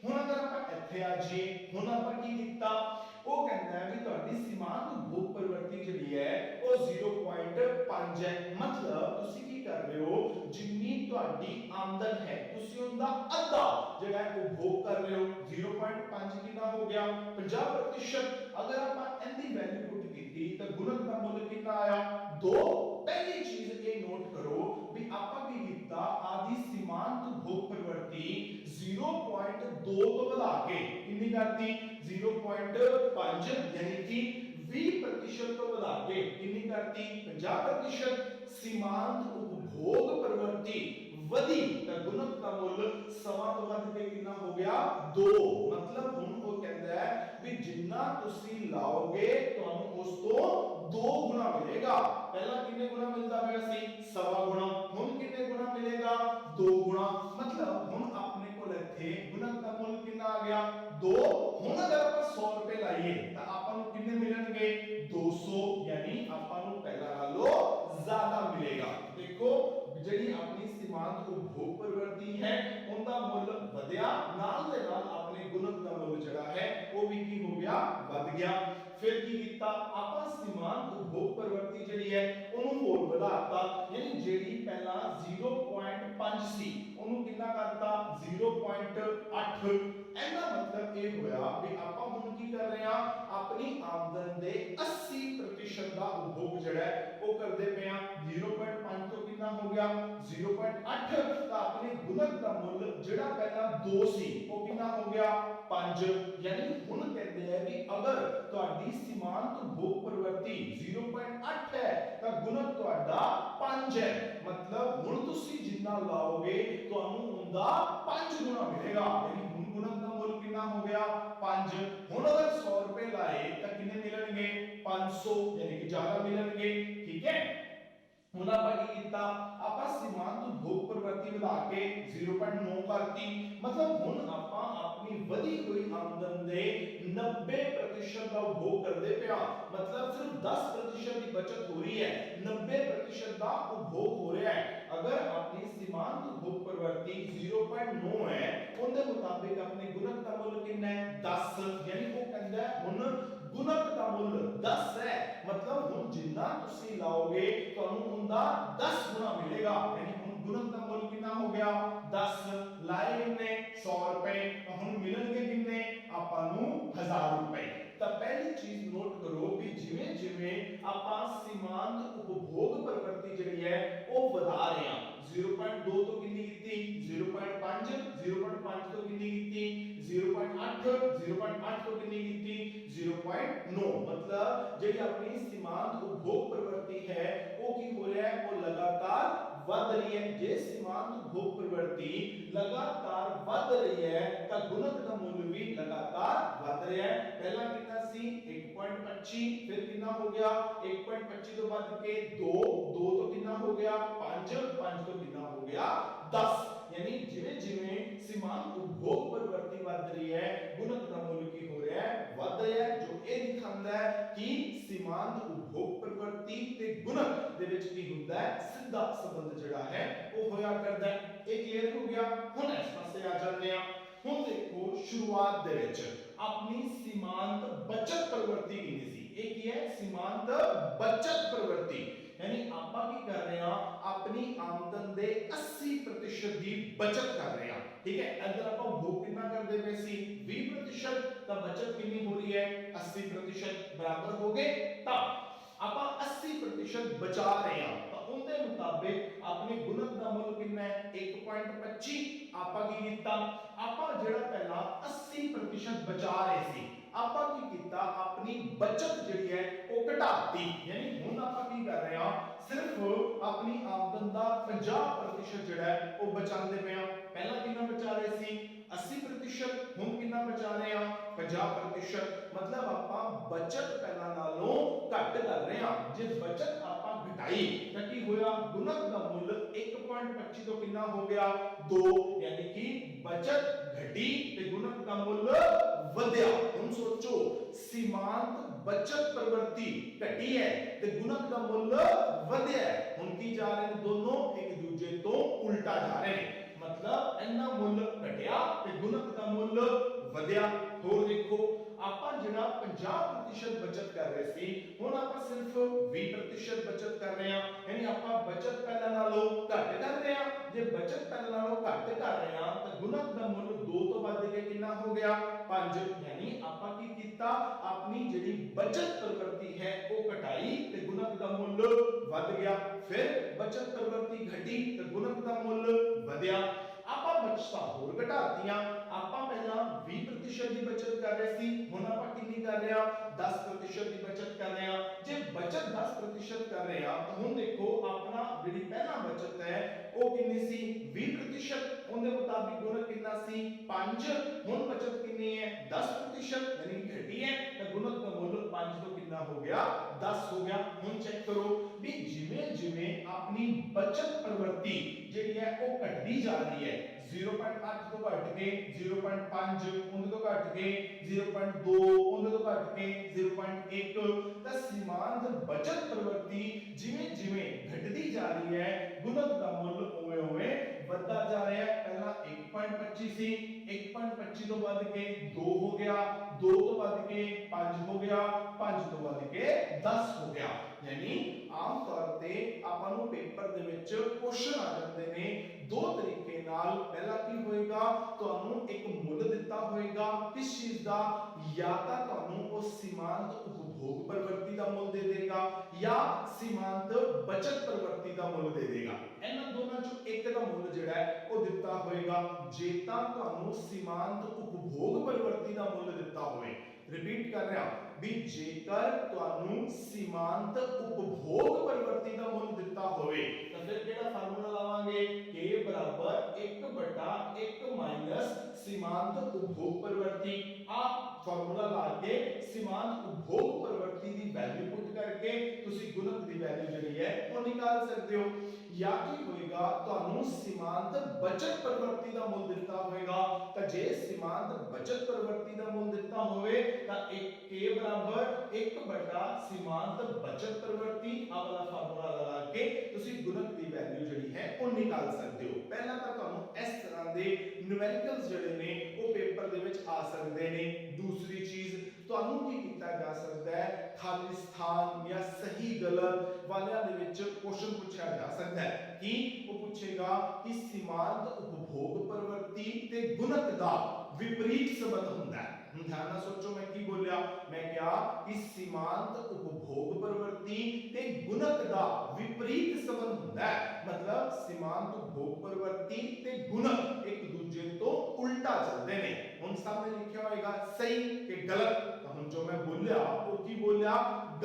ਹੁਣ ਅਗਰ ਆਪਾਂ ਇੱਥੇ ਆ ਜਾਈਏ, ਹੁਣ ਆਪਾਂ ਕੀ ਕੀਤਾ ਉਹ ਕਹਿੰਦਾ ਹੈ ਵੀ ਤੁਹਾਡੀ ਸੀਮਾਂਤ उपभोग प्रवृत्ति ਜਿਹੜੀ ਹੈ ਉਹ 0.5 ਹੈ, मतलब ਤੁਸੀਂ ਕੀ ਕਰ ਰਹੇ ਹੋ ਜਿੰਨੀ ਤੁਹਾਡੀ ਆਮਦਨ ਹੈ ਤੁਸੀਂ ਉਹਦਾ ਅੱਧਾ ਜਿਹੜਾ ਹੈ उपभोग कर रहे हो। 0.5 ਕਿੰਨਾ ਹੋ ਗਿਆ 50%। अगर ਆਪਾਂ ਇਹਦੀ ਵੈਲਿਊ ਪੁੱਟ ਕੀਤੀ ਤਾਂ ਗੁਣਕ ਦਾ ਮੁੱਲ ਕਿੰਨਾ ਆਇਆ 2। पहली चीज ये नोट करो भी आपा की कीता आदि सीमांत उपभोग प्रवृत्ति 0.2 तो बढ़ा के कितनी करती 0.5, यानी कि 20% तो बढ़ा के कितनी करती 50%। सीमांत उपभोग प्रवृत्ति वधी तो गुणक का मूल सवा तो वध के कितना हो गया 2। मतलब हुन वो कहता है भी जिन्ना तुसी लाओगे ਤੁਹਾਨੂੰ ਉਸ ਤੋਂ 2 गुना मिलेगा। पहला कितने गुना मिलता है सी सवा गुना, हुन कितने गुना मिलेगा 2 गुना। मतलब हुन अपने को इथे गुणक का मूल कितना आ गया 2। हुन अगर आप 100 रुपए लाइए तो ਆਪਾਂ ਨੂੰ कितने मिलणगे 200, यानी ਆਪਾਂ ਨੂੰ ਪਹਿਲਾ ਨਾਲੋਂ ज्यादा मिलेगा। देखो ਜਿਹੜੀ ਆਪਣੀ सीमांत उपभोग प्रवृत्ति है उनका मूल्य ਵਧਿਆ, ਨਾਲ ਦੇ ਨਾਲ ਆਪਣੇ ਗੁਣਕ ਦਾ ਮੁੱਲ ਜਿਹੜਾ ਹੈ ਉਹ ਵੀ ਕੀ ਹੋ ਗਿਆ ਵਧ ਗਿਆ। ਫਿਰ ਕੀ ਕੀਤਾ ਆਪਾਂ सीमांत उपभोग प्रवृत्ति ਜਿਹੜੀ ਹੈ ਉਹਨੂੰ ਹੋਰ ਵਧਾਤਾ, ਯਾਨੀ ਜਿਹੜੀ ਪਹਿਲਾਂ 0.5 ਸੀ ਉਹਨੂੰ ਕਿੰਨਾ ਕਰਤਾ 0.8। ਇਹਦਾ ਮਤਲਬ ਇਹ ਹੋਇਆ ਵੀ ਆਪਾਂ ਹੁਣ ਕੀ ਕਰ ਰਹੇ ਆ ਆਪਣੀ ਆਮਦਨ ਦੇ 80% ਦਾ उपभोग ਜਿਹੜਾ ਹੈ ਉਹ ਕਰਦੇ ਪਏ ਆ। 0.5 ਤੋਂ ਕਿੰਨਾ ਹੋ ਗਿਆ 0.8, ਤਾਂ ਆਪਣੇ ਗੁਣਕ ਦਾ ਮੁੱਲ ਜਿਹੜਾ ਪਹਿਲਾਂ 2 ਸੀ ਉਹ ਕਿੰਨਾ ਹੋ ਗਿਆ 5। यानी ਹੁਣ ਕਹਿੰਦੇ ਆ ਵੀ ਅਗਰ ਤੁਹਾਡੀ सीमांत उपभोग प्रवृत्ति 0.8 है ਤਾਂ ਗੁਣਕ ਤੁਹਾਡਾ 5 ਹੈ। मतलब ਹੁਣ ਤੁਸੀਂ ਜਿੰਨਾ ਲਾਓਗੇ ਤੁਹਾਨੂੰ ਉਹਦਾ 5 ਗੁਣਾ ਮਿਲੇਗਾ, यानी ਹੁਣ ਗੁਣਕ ਦਾ ਮੁੱਲ ਕਿੰਨਾ ਹੋ ਗਿਆ 5। ਹੁਣ ਅਗਰ 100 रुपए लाए ਤਾਂ ਕਿੰਨੇ ਮਿਲਣਗੇ 500 यानी कि ज्यादा मिलणगे ठीक है। ਹੁਣ ਆਪਾਂ ਕੀ ਕੀਤਾ ਆਪਾਂ ਸੀਮਾਂਤ ਉਪਭੋਗ ਪ੍ਰਵਰਤੀ ਵਧਾ ਕੇ 0.9 ਕਰਤੀ ਮਤਲਬ ਹੁਣ ਆਪਾਂ ਆਪਣੀ ਵਧੀ ਹੋਈ ਆਮਦਨ ਦੇ 90% ਦਾ ਉਪਭੋਗ ਕਰਦੇ ਪਿਆ ਮਤਲਬ ਸਿਰਫ 10% ਦੀ ਬਚਤ ਹੋ ਰਹੀ ਹੈ 90% ਦਾ ਉਪਭੋਗ ਹੋ ਰਿਹਾ ਹੈ। ਅਗਰ ਆਪਣੀ ਸੀਮਾਂਤ ਉਪਭੋਗ ਪ੍ਰਵਰਤੀ 0.9 ਹੈ ਉਹਦੇ ਮੁਤਾਬਿਕ ਆਪਣੇ ਗੁਣਕ ਦਾ ਮੁੱਲ ਕਿੰਨਾ ਹੈ 10 ਯਾਨੀ ਉਹ ਕਹਿੰਦਾ ਹੁਣ गुणक का मूल्य 10 है मतलब हुन जिन्ना तुसी लाओगे ਤੁਹਾਨੂੰ ਉਹਦਾ 10 गुना मिलेगा यानी हुन गुणक का मूल्य कितना हो गया 10 लाए कितने 100 रुपए ਹੁਣ ਮਿਲਣਗੇ ਕਿੰਨੇ ਆਪਾਂ ਨੂੰ 1000 रुपए। ਤਾਂ ਪਹਿਲੀ ਚੀਜ਼ ਨੋਟ ਕਰੋ ਵੀ ਜਿਵੇਂ ਜਿਵੇਂ ਆਪਾਂ ਸੀਮਾਂਤ ਉਪਭੋਗ ਪ੍ਰਵਰਤੀ ਜਿਹੜੀ ਹੈ ਉਹ ਵਧਾ ਰਹੇ ਹਾਂ 0.2 ਤੋਂ ਕਿੰਨੀ ਕੀਤੀ 0.5 0.5 ਤੋਂ ਕਿੰਨੀ ਕੀਤੀ 0.8 0.8 ਤੋਂ ਕਿੰਨੀ ਕੀਤੀ 0.9 मतलब ਜਿਹੜੀ ਆਪਣੀ ਸੀਮਾਂਤ ਉਪਭੋਗ ਪ੍ਰਵਰਤੀ ਹੈ ਉਹ ਕੀ ਹੋ ਰਿਹਾ ਹੈ ਉਹ ਲਗਾਤਾਰ ਵੱਧ ਰਹੀ ਹੈ। ਜੇ ਸੀਮਾਂਤ ਉਪਭੋਗ ਪ੍ਰਵਰਤੀ ਲਗਾਤਾਰ ਵੱਧ ਰਹੀ ਹੈ ਤਾਂ ਗੁਣਕ ਦਾ ਮੁੱਲ ਵੀ ਲਗਾਤਾਰ ਵੱਧ ਰਿਹਾ ਹੈ। ਪਹਿਲਾਂ ਕਿੰਨਾ ਸੀ 1.25 ਫਿਰ ਕਿੰਨਾ ਹੋ ਗਿਆ 1.25 ਤੋਂ ਵੱਧ ਕੇ 2 2 ਤੋਂ ਕਿੰਨਾ ਹੋ ਗਿਆ 5 5 ਤੋਂ ਕਿੰਨਾ ਹੋ ਗਿਆ 10 यानी जिवें जिवें सीमांत उपभोग प्रवृत्ति वध रही है गुणक का मूल्य की हो रहा है वध रहा है जो ये दिखाता है कि सीमांत उपभोग प्रवृत्ति ते गुणक दे विच की हुंदा है सीधा संबंध जिहड़ा है वो होया करदा है। ये क्लियर हो गया। हुण इस पासे आ जांदे आ हुण देखो शुरुआत दे विच अपनी सीमांत बचत प्रवृत्ति कितनी सी ये की है सीमांत बचत प्रवृत्ति यानी ਆਪਾਂ ਕੀ ਕਰ ਰਹੇ ਹਾਂ ਆਪਣੀ ਆਮਦਨ ਦੇ 80% ਦੀ ਬਚਤ ਕਰ ਰਹੇ ਹਾਂ ਠੀਕ ਹੈ। ਅੰਦਰ ਆਪਾਂ ਉਪਭੋਗ ਕਿੰਨਾ ਕਰਦੇ ਪਏ ਸੀ 20% ਤਾਂ ਬਚਤ ਕਿੰਨੀ ਹੋ ਰਹੀ ਹੈ 80% ਬਰਾਬਰ ਹੋ ਗਏ ਤਾਂ ਆਪਾਂ 80% ਬਚਾ ਰਹੇ ਹਾਂ ਤਾਂ ਉਹਦੇ ਮੁਤਾਬਿਕ ਆਪਣੇ ਗੁਣਕ ਦਾ ਮੁੱਲ ਕਿੰਨਾ ਹੈ 1.25 ਆਪਾਂ ਕੀ ਕੀਤਾ ਆਪਾਂ ਜਿਹੜਾ ਪਹਿਲਾਂ 80% ਬਚਾ ਰਹੇ ਸੀ ਆਪਾਂ ਕੀ ਕੀਤਾ ਆਪਣੀ ਬਚਤ ਜਿਹੜੀ ਹੈ ਉਹ ਘਟਾਤੀ ਯਾਨੀ ਹੁਣ ਆਪਾਂ ਕੀ ਕਰ ਰਹੇ ਹਾਂ ਸਿਰਫ ਆਪਣੀ ਆਮਦਨ ਦਾ 50% ਜਿਹੜਾ ਹੈ ਉਹ ਬਚਾਉਂਦੇ ਪਏ ਹਾਂ। ਪਹਿਲਾਂ ਕਿੰਨਾ ਬਚਾ ਰਹੇ ਸੀ 80% ਹੁਣ ਕਿੰਨਾ ਬਚਾ ਰਹੇ ਹਾਂ 50% मतलब ਆਪਾਂ ਬਚਤ ਪਹਿਲਾਂ ਨਾਲੋਂ ਘੱਟ ਕਰ ਰਹੇ ਹਾਂ। ਜੇ ਬਚਤ ਆਪਾਂ ਘਟਾਈ ਤਾਂ ਕੀ ਹੋਇਆ ਗੁਣਕ ਦਾ ਮੁੱਲ 1.25 ਤੋਂ ਕਿੰਨਾ ਹੋ ਗਿਆ 2 ਯਾਨੀ ਕਿ ਬਚਤ घटी ਤੇ ਗੁਣਕ ਦਾ ਮੁੱਲ ਵਧਿਆ। ਹੁਣ ਸੋਚੋ सीमांत बचत प्रवृत्ति घटी है ते गुणक का मूल्य ਵਧਿਆ है। ਹੁਣ ਕੀ ਜਾ ਰਹੇ ਨੇ ਦੋਨੋਂ ਇੱਕ ਦੂਜੇ ਤੋਂ ਉਲਟਾ ਜਾ ਰਹੇ ਨੇ मतलब ਇੰਨਾ ਮੁੱਲ ਘਟਿਆ ਤੇ ਗੁਣਕ ਦਾ ਮੁੱਲ ਵਧਿਆ। ਹੋਰ ਦੇਖੋ ਆਪਾਂ ਜਿਹੜਾ 50% ਬਚਤ ਕਰ ਰਹੇ ਸੀ ਹੁਣ ਆਪਾਂ ਸਿਰਫ 20% ਬਚਤ ਕਰ ਰਹੇ ਹਾਂ ਯਾਨੀ ਆਪਾਂ ਬਚਤ ਪਹਿਲਾਂ ਨਾਲੋਂ ਘੱਟ ਕਰ ਰਹੇ ਹਾਂ। ਜੇ ਬਚਤ ਪਹਿਲਾਂ ਨਾਲੋਂ ਘੱਟ ਕਰ ਰਹੇ ਹਾਂ ਤਾਂ ਗੁਣਕ ਦਾ ਮੁੱਲ 2 ਤੋਂ ਵੱਧ ਕੇ ਕਿੰਨਾ ਹੋ ਗਿਆ 5 ਯਾਨੀ ਆਪਾਂ ਕੀ ਕੀਤਾ ਆਪਣੀ ਜਿਹੜੀ ਬਚਤ ਪ੍ਰਵਰਤੀ ਹੈ ਉਹ ਘਟਾਈ ਤੇ ਗੁਣਕ ਦਾ ਮੁੱਲ ਵੱਧ ਗਿਆ। ਫਿਰ ਬਚਤ ਪ੍ਰਵਰਤੀ ਘਟੀ ਤੇ ਗੁਣਕ ਦਾ ਮੁੱਲ ਵਧਿਆ। ਆਪਾਂ ਬਚਤਾਂ ਹੋਰ ਘਟਾਤੀਆਂ ਆਪਾਂ ਪਹਿਲਾਂ 20% ਦੀ ਬਚਤ ਕਰ ਰਹੇ ਸੀ ਹੁਣ ਆਪਾਂ ਕਿੰਨੀ ਕਰ ਰਹੇ ਹਾਂ 10% ਦੀ ਬਚਤ ਕਰ ਰਹੇ ਹਾਂ। ਜੇ ਬਚਤ 10% ਕਰ ਰਹੇ ਹਾਂ ਤਾਂ ਹੁਣ ਦੇਖੋ ਆਪਣਾ ਜਿਹੜੀ ਪਹਿਲਾ ਬਚਤ ਹੈ ਉਹ ਕਿੰਨੀ ਸੀ 20% ਉਹਦੇ ਮੁਤਾਬਿਕ ਗੁਣਕ ਕਿੰਨਾ ਸੀ 5 ਹੁਣ ਬਚਤ ਕਿੰਨੀ ਹੈ 10% ਯਾਨੀ ਘਟੀ ਹੈ ਤਾਂ ਗੁਣਕ ਦਾ ਮੁੱਲ 5 ਤੋਂ ਕਿੰਨਾ ਹੋ ਗਿਆ 10 ਹੋ ਗਿਆ। ਹੁਣ ਚੈੱਕ ਕਰੋ ਵੀ ਜਿਵੇਂ ਜਿਵੇਂ ਆਪਣੀ ਬਚਤ ਪ੍ਰਵਰਤੀ ਜਿਹੜੀ ਹੈ ਉਹ ਘਟਦੀ ਜਾ ਰਹੀ ਹੈ 0.8 ਤੋਂ ਘਟ ਕੇ 0.5 ਉਹਦੇ ਤੋਂ ਘਟ ਕੇ 0.2 ਉਹਦੇ ਤੋਂ ਘਟ ਕੇ 0.1 ਤਾਂ ਸੀਮਾਂਤ ਬਚਤ ਪ੍ਰਵਰਤੀ ਜਿਵੇਂ ਜਿਵੇਂ ਘਟਦੀ ਜਾ ਰਹੀ ਹੈ ਗੁਣਕ ਦਾ ਮੁੱਲ ਉਵੇਂ ਉਵੇਂ ਵੱਧਦਾ ਜਾ ਰਿਹਾ ਹੈ। ਪਹਿਲਾਂ 1.25 ਸੀ 1.25 ਤੋਂ ਵੱਧ ਕੇ 2 ਹੋ ਗਿਆ 2 ਤੋਂ ਵੱਧ ਕੇ 5 ਹੋ ਗਿਆ 5 ਤੋਂ ਵੱਧ ਕੇ 10 ਹੋ ਗਿਆ। यानी आम तौर पे ਆਪਾਂ ਨੂੰ ਪੇਪਰ ਦੇ ਵਿੱਚ ਕੁਐਸਚਨ ਆ ਜਾਂਦੇ ਨੇ ਦੋ ਤਰੀਕੇ ਨਾਲ। ਪਹਿਲਾ ਕੀ ਹੋਏਗਾ ਤੁਹਾਨੂੰ ਇੱਕ ਮੁੱਲ ਦਿੱਤਾ ਹੋਏਗਾ ਕਿਸ ਚੀਜ਼ ਦਾ ਜਾਂ ਤਾਂ ਤੁਹਾਨੂੰ ਉਹ ਸੀਮਾਂਤ ਉਪਭੋਗ ਪ੍ਰਵਰਤੀ ਦਾ ਮੁੱਲ ਦੇ ਦੇਗਾ ਜਾਂ ਸੀਮਾਂਤ ਬਚਤ ਪ੍ਰਵਰਤੀ ਦਾ ਮੁੱਲ ਦੇ ਦੇਗਾ। ਇਹਨਾਂ ਦੋਨਾਂ ਚੋਂ ਇੱਕ ਦਾ ਮੁੱਲ ਜਿਹੜਾ ਹੈ ਉਹ ਦਿੱਤਾ ਹੋਏਗਾ। ਜੇ ਤਾਂ ਤੁਹਾਨੂੰ ਸੀਮਾਂਤ ਉਪਭੋਗ ਪ੍ਰਵਰਤੀ ਦਾ ਮੁੱਲ ਦਿੱਤਾ ਹੋਵੇ ਰਿਪੀਟ ਕਰ ਰਿਹਾ ਵੀ ਜੇਕਰ ਤੁਹਾਨੂੰ ਸੀਮਾਂਤ ਉਪਭੋਗ ਪ੍ਰਵਰਤੀ ਦਾ ਮੁੱਲ ਦਿੱਤਾ ਹੋਵੇ ਤਾਂ ਫਿਰ ਕਿਹੜਾ ਫਾਰਮੂਲਾ ਲਾਵਾਂਗੇ k ਬਰਾਬਰ 1/1 ਮਾਈਨਸ ਸੀਮਾਂਤ ਉਪਭੋਗ ਪ੍ਰਵਰਤੀ। ਆ ਫਾਰਮੂਲਾ ਲਾ ਕੇ ਸੀਮਾਂਤ ਉਪਭੋਗ ਪ੍ਰਵਰਤੀ ਦੀ ਦੀ ਵੈਲਿਊ ਪੁੱਟ ਕਰਕੇ ਤੁਸੀਂ ਗੁਣਕ ਦੀ ਵੈਲਿਊ ਜਿਹੜੀ ਹੈ ਉਹ ਨਿਕਾਲ ਸਕਦੇ ਹੋ। ਜਾਂ ਕੀ ਹੋਏਗਾ, ਤੁਹਾਨੂੰ ਸੀਮਾਂਤ ਬਚਤ ਪ੍ਰਵਰਤੀ ਦਾ ਮੁੱਲ ਦਿੱਤਾ ਹੋਵੇਗਾ, ਤਾਂ ਜੇ ਸੀਮਾਂਤ ਬਚਤ ਪ੍ਰਵਰਤੀ ਦਾ ਮੁੱਲ ਦਿੱਤਾ ਹੋਵੇ ਤਾਂ k ਬਰਾਬਰ 1 ਬਟਾ ਸੀਮਾਂਤ ਬਚਤ ਪ੍ਰਵਰਤੀ ਆ ਵਾਲਾ ਫਾਰਮੂਲਾ ਲਗਾ ਕੇ ਤੁਸੀਂ ਗੁਣਕ ਦੀ ਵੈਲਿਊ ਜਿਹੜੀ ਹੈ ਉਹ ਨਿਕਾਲ ਸਕਦੇ ਹੋ। ਪਹਿਲਾਂ ਤਾਂ ਤੁਹਾਨੂੰ ਇਸ ਤਰ੍ਹਾਂ ਦੇ ਨਿਊਮੈਰੀਕਲਸ ਜਿਹੜੇ ਨੇ ਉਹ ਪੇਪਰ ਦੇ ਵਿੱਚ ਆ ਸਕਦੇ ਨੇ। ਦੂਸਰੀ ਚੀਜ਼ ਤੁਹਾਨੂੰ ਕੀ ਕੀਤਾ ਜਾ ਸਕਦਾ ਹੈ, ਖਾਲੀ ਸਥਾਨ ਜਾਂ ਸਹੀ ਗਲਤ ਵਾਲਿਆਂ ਦੇ ਵਿੱਚ ਕੁਐਸਚਨ ਪੁੱਛਿਆ ਜਾ ਸਕਦਾ ਹੈ ਕਿ ਉਹ ਪੁੱਛੇਗਾ ਕਿ ਸੀਮਾਂਤ ਉਪਭੋਗ ਪ੍ਰਵਰਤੀ ਤੇ ਗੁਣਕ ਦਾ ਵਿਪਰੀਤ ਸੰਬੰਧ ਹੁੰਦਾ ਹੈ। ध्यान ਨਾਲ ਸੋਚੋ ਮੈਂ ਕੀ ਬੋਲਿਆ, ਮੈਂ ਕਿਹਾ ਕਿ ਸੀਮਾਂਤ ਉਪਭੋਗ ਪ੍ਰਵਰਤੀ ਤੇ ਗੁਣਕ ਦਾ ਵਿਪਰੀਤ ਸੰਬੰਧ ਹੁੰਦਾ ਹੈ। मतलब सीमांत उपभोग प्रवृत्ति ते गुणक एक दूसरे तो उल्टा चलते ने। हुन सामने लिखा होएगा सही के गलत, तो हम जो मैं बोलिया वो की बोलिया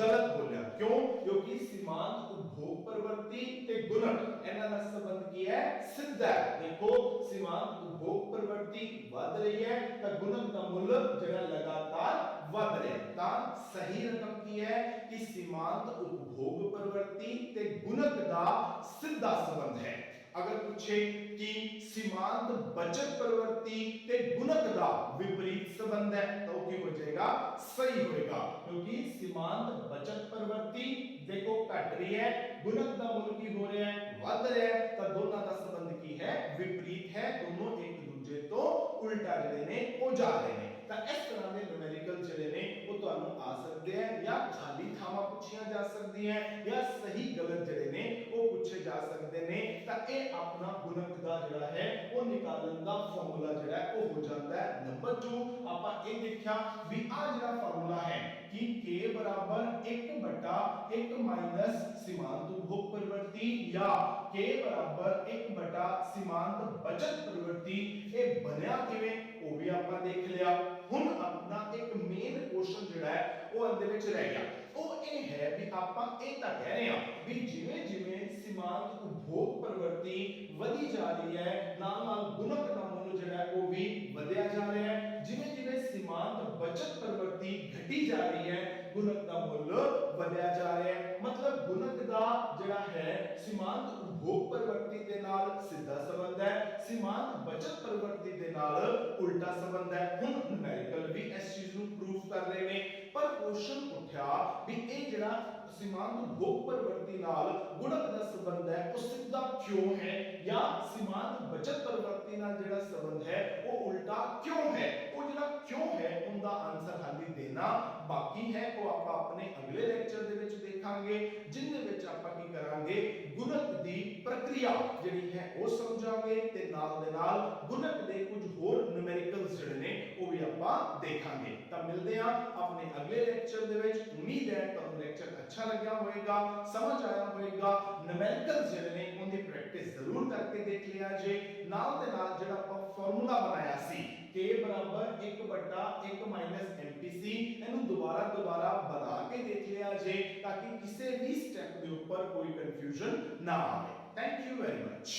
गलत बोलिया। क्यों? क्योंकि सीमांत उपभोग प्रवृत्ति ते गुणक इन्हां दा संबंध की है सीधा है। देखो सीमांत उपभोग प्रवृत्ति बढ़ रही है तो गुणक का मूल्य जरा लगातार बढ़ रहा है। ता सही रकम की है कि सीमांत उपभोग प्रवृत्ति ते गुणक दा सीधा संबंध है। अगर पूछे कि सीमांत बचत प्रवृत्ति ते गुणक दा विपरीत संबंध है तो क्या हो जाएगा? सही होएगा, क्योंकि सीमांत बचत प्रवृत्ति देखो घट रही है, गुणक दा मूल्य की हो रहा है बढ़ रहा है, तो दोनों का संबंध की है विपरीत है। दोनों एक दूसरे तो उल्टा जड़े ने हो जा रहे हैं। तो इस तरह के न्यूमेरिकल जड़े ने वो ਤੁਹਾਨੂੰ आ सकते हैं या खाली थावां पूछिया जा सकती हैं या सही गलत जड़े ने वो पूछे जा सकते ने। तो ये अपना गुणक दा जड़ा है वो निकालन दा फार्मूला जड़ा है वो हो जाता है। नंबर 2 आपा ये देखा भी आ जड़ा फार्मूला है कि k बराबर 1 बटा 1 माइनस सीमांत उपभोग प्रवृत्ति या k बराबर 1 बटा सीमांत बचत प्रवृत्ति ये बनया किवें वो भी आपा देख लिया। हुन अपना एक मेन क्वेश्चन जड़ा है वो अंदर विच रह गया, वो ये है भी आपा ये तां कह रहे हां भी जिवें जिवें सीमांत उपभोग प्रवृत्ति वधी जा रही है नाल नाल गुणक दा मूल्य जड़ा है वो भी वधया जा रहा है। जिवें जिवें सीमांत बचत प्रवृत्ति घटी जा रही है गुणक दा मूल्य वधया जा रहा है। मतलब गुणक दा जड़ा है सीमांत उपभोग प्रवृत्ति दे नाल सीधा संबंध है, सीमांत बचत प्रवृत्ति दे नाल उल्टा संबंध है। हुन न्यूमेरिकल भी इस चीज नु प्रूव कर रहे ने, पर क्वेश्चन उठा भी ए जड़ा सीमांत उपभोग प्रवृत्ति नाल गुणक दा संबंध है वो सीधा क्यों है, या सीमांत बचत प्रवृत्ति नाल जड़ा संबंध है वो उल्टा क्यों है। वो जड़ा क्यों है उनका आंसर हाली देना बाकी है, वो आप अपने अगले लेक्चर दे विच देखांगे, जिंदे विच आपां की करांगे गुणक दी प्रक्रिया जिहड़ी है वो समझांगे ते नाल दे नाल गुणक दे कुछ होर न्यूमेरिकल्स जिहड़े ने वो भी आपां देखांगे। तां मिलदे हां अपने अगले लेक्चर दे विच। उम्मीद है तुहानू लेक्चर अच्छा लग्या होएगा, समझ आया होएगा। न्यूमेरिकल्स जिहड़े ने उनकी प्रैक्टिस जरूर करके देख लिया जे। नाल दे नाल जिहड़ा आपां फार्मूला बनाया सी k बराबर 1 बटा 1 माइनस MPC इन्हू दोबारा बना के देख लिया जे, ताकि किसी भी स्टेप के ऊपर कोई कंफ्यूजन ना आए। Thank you very much.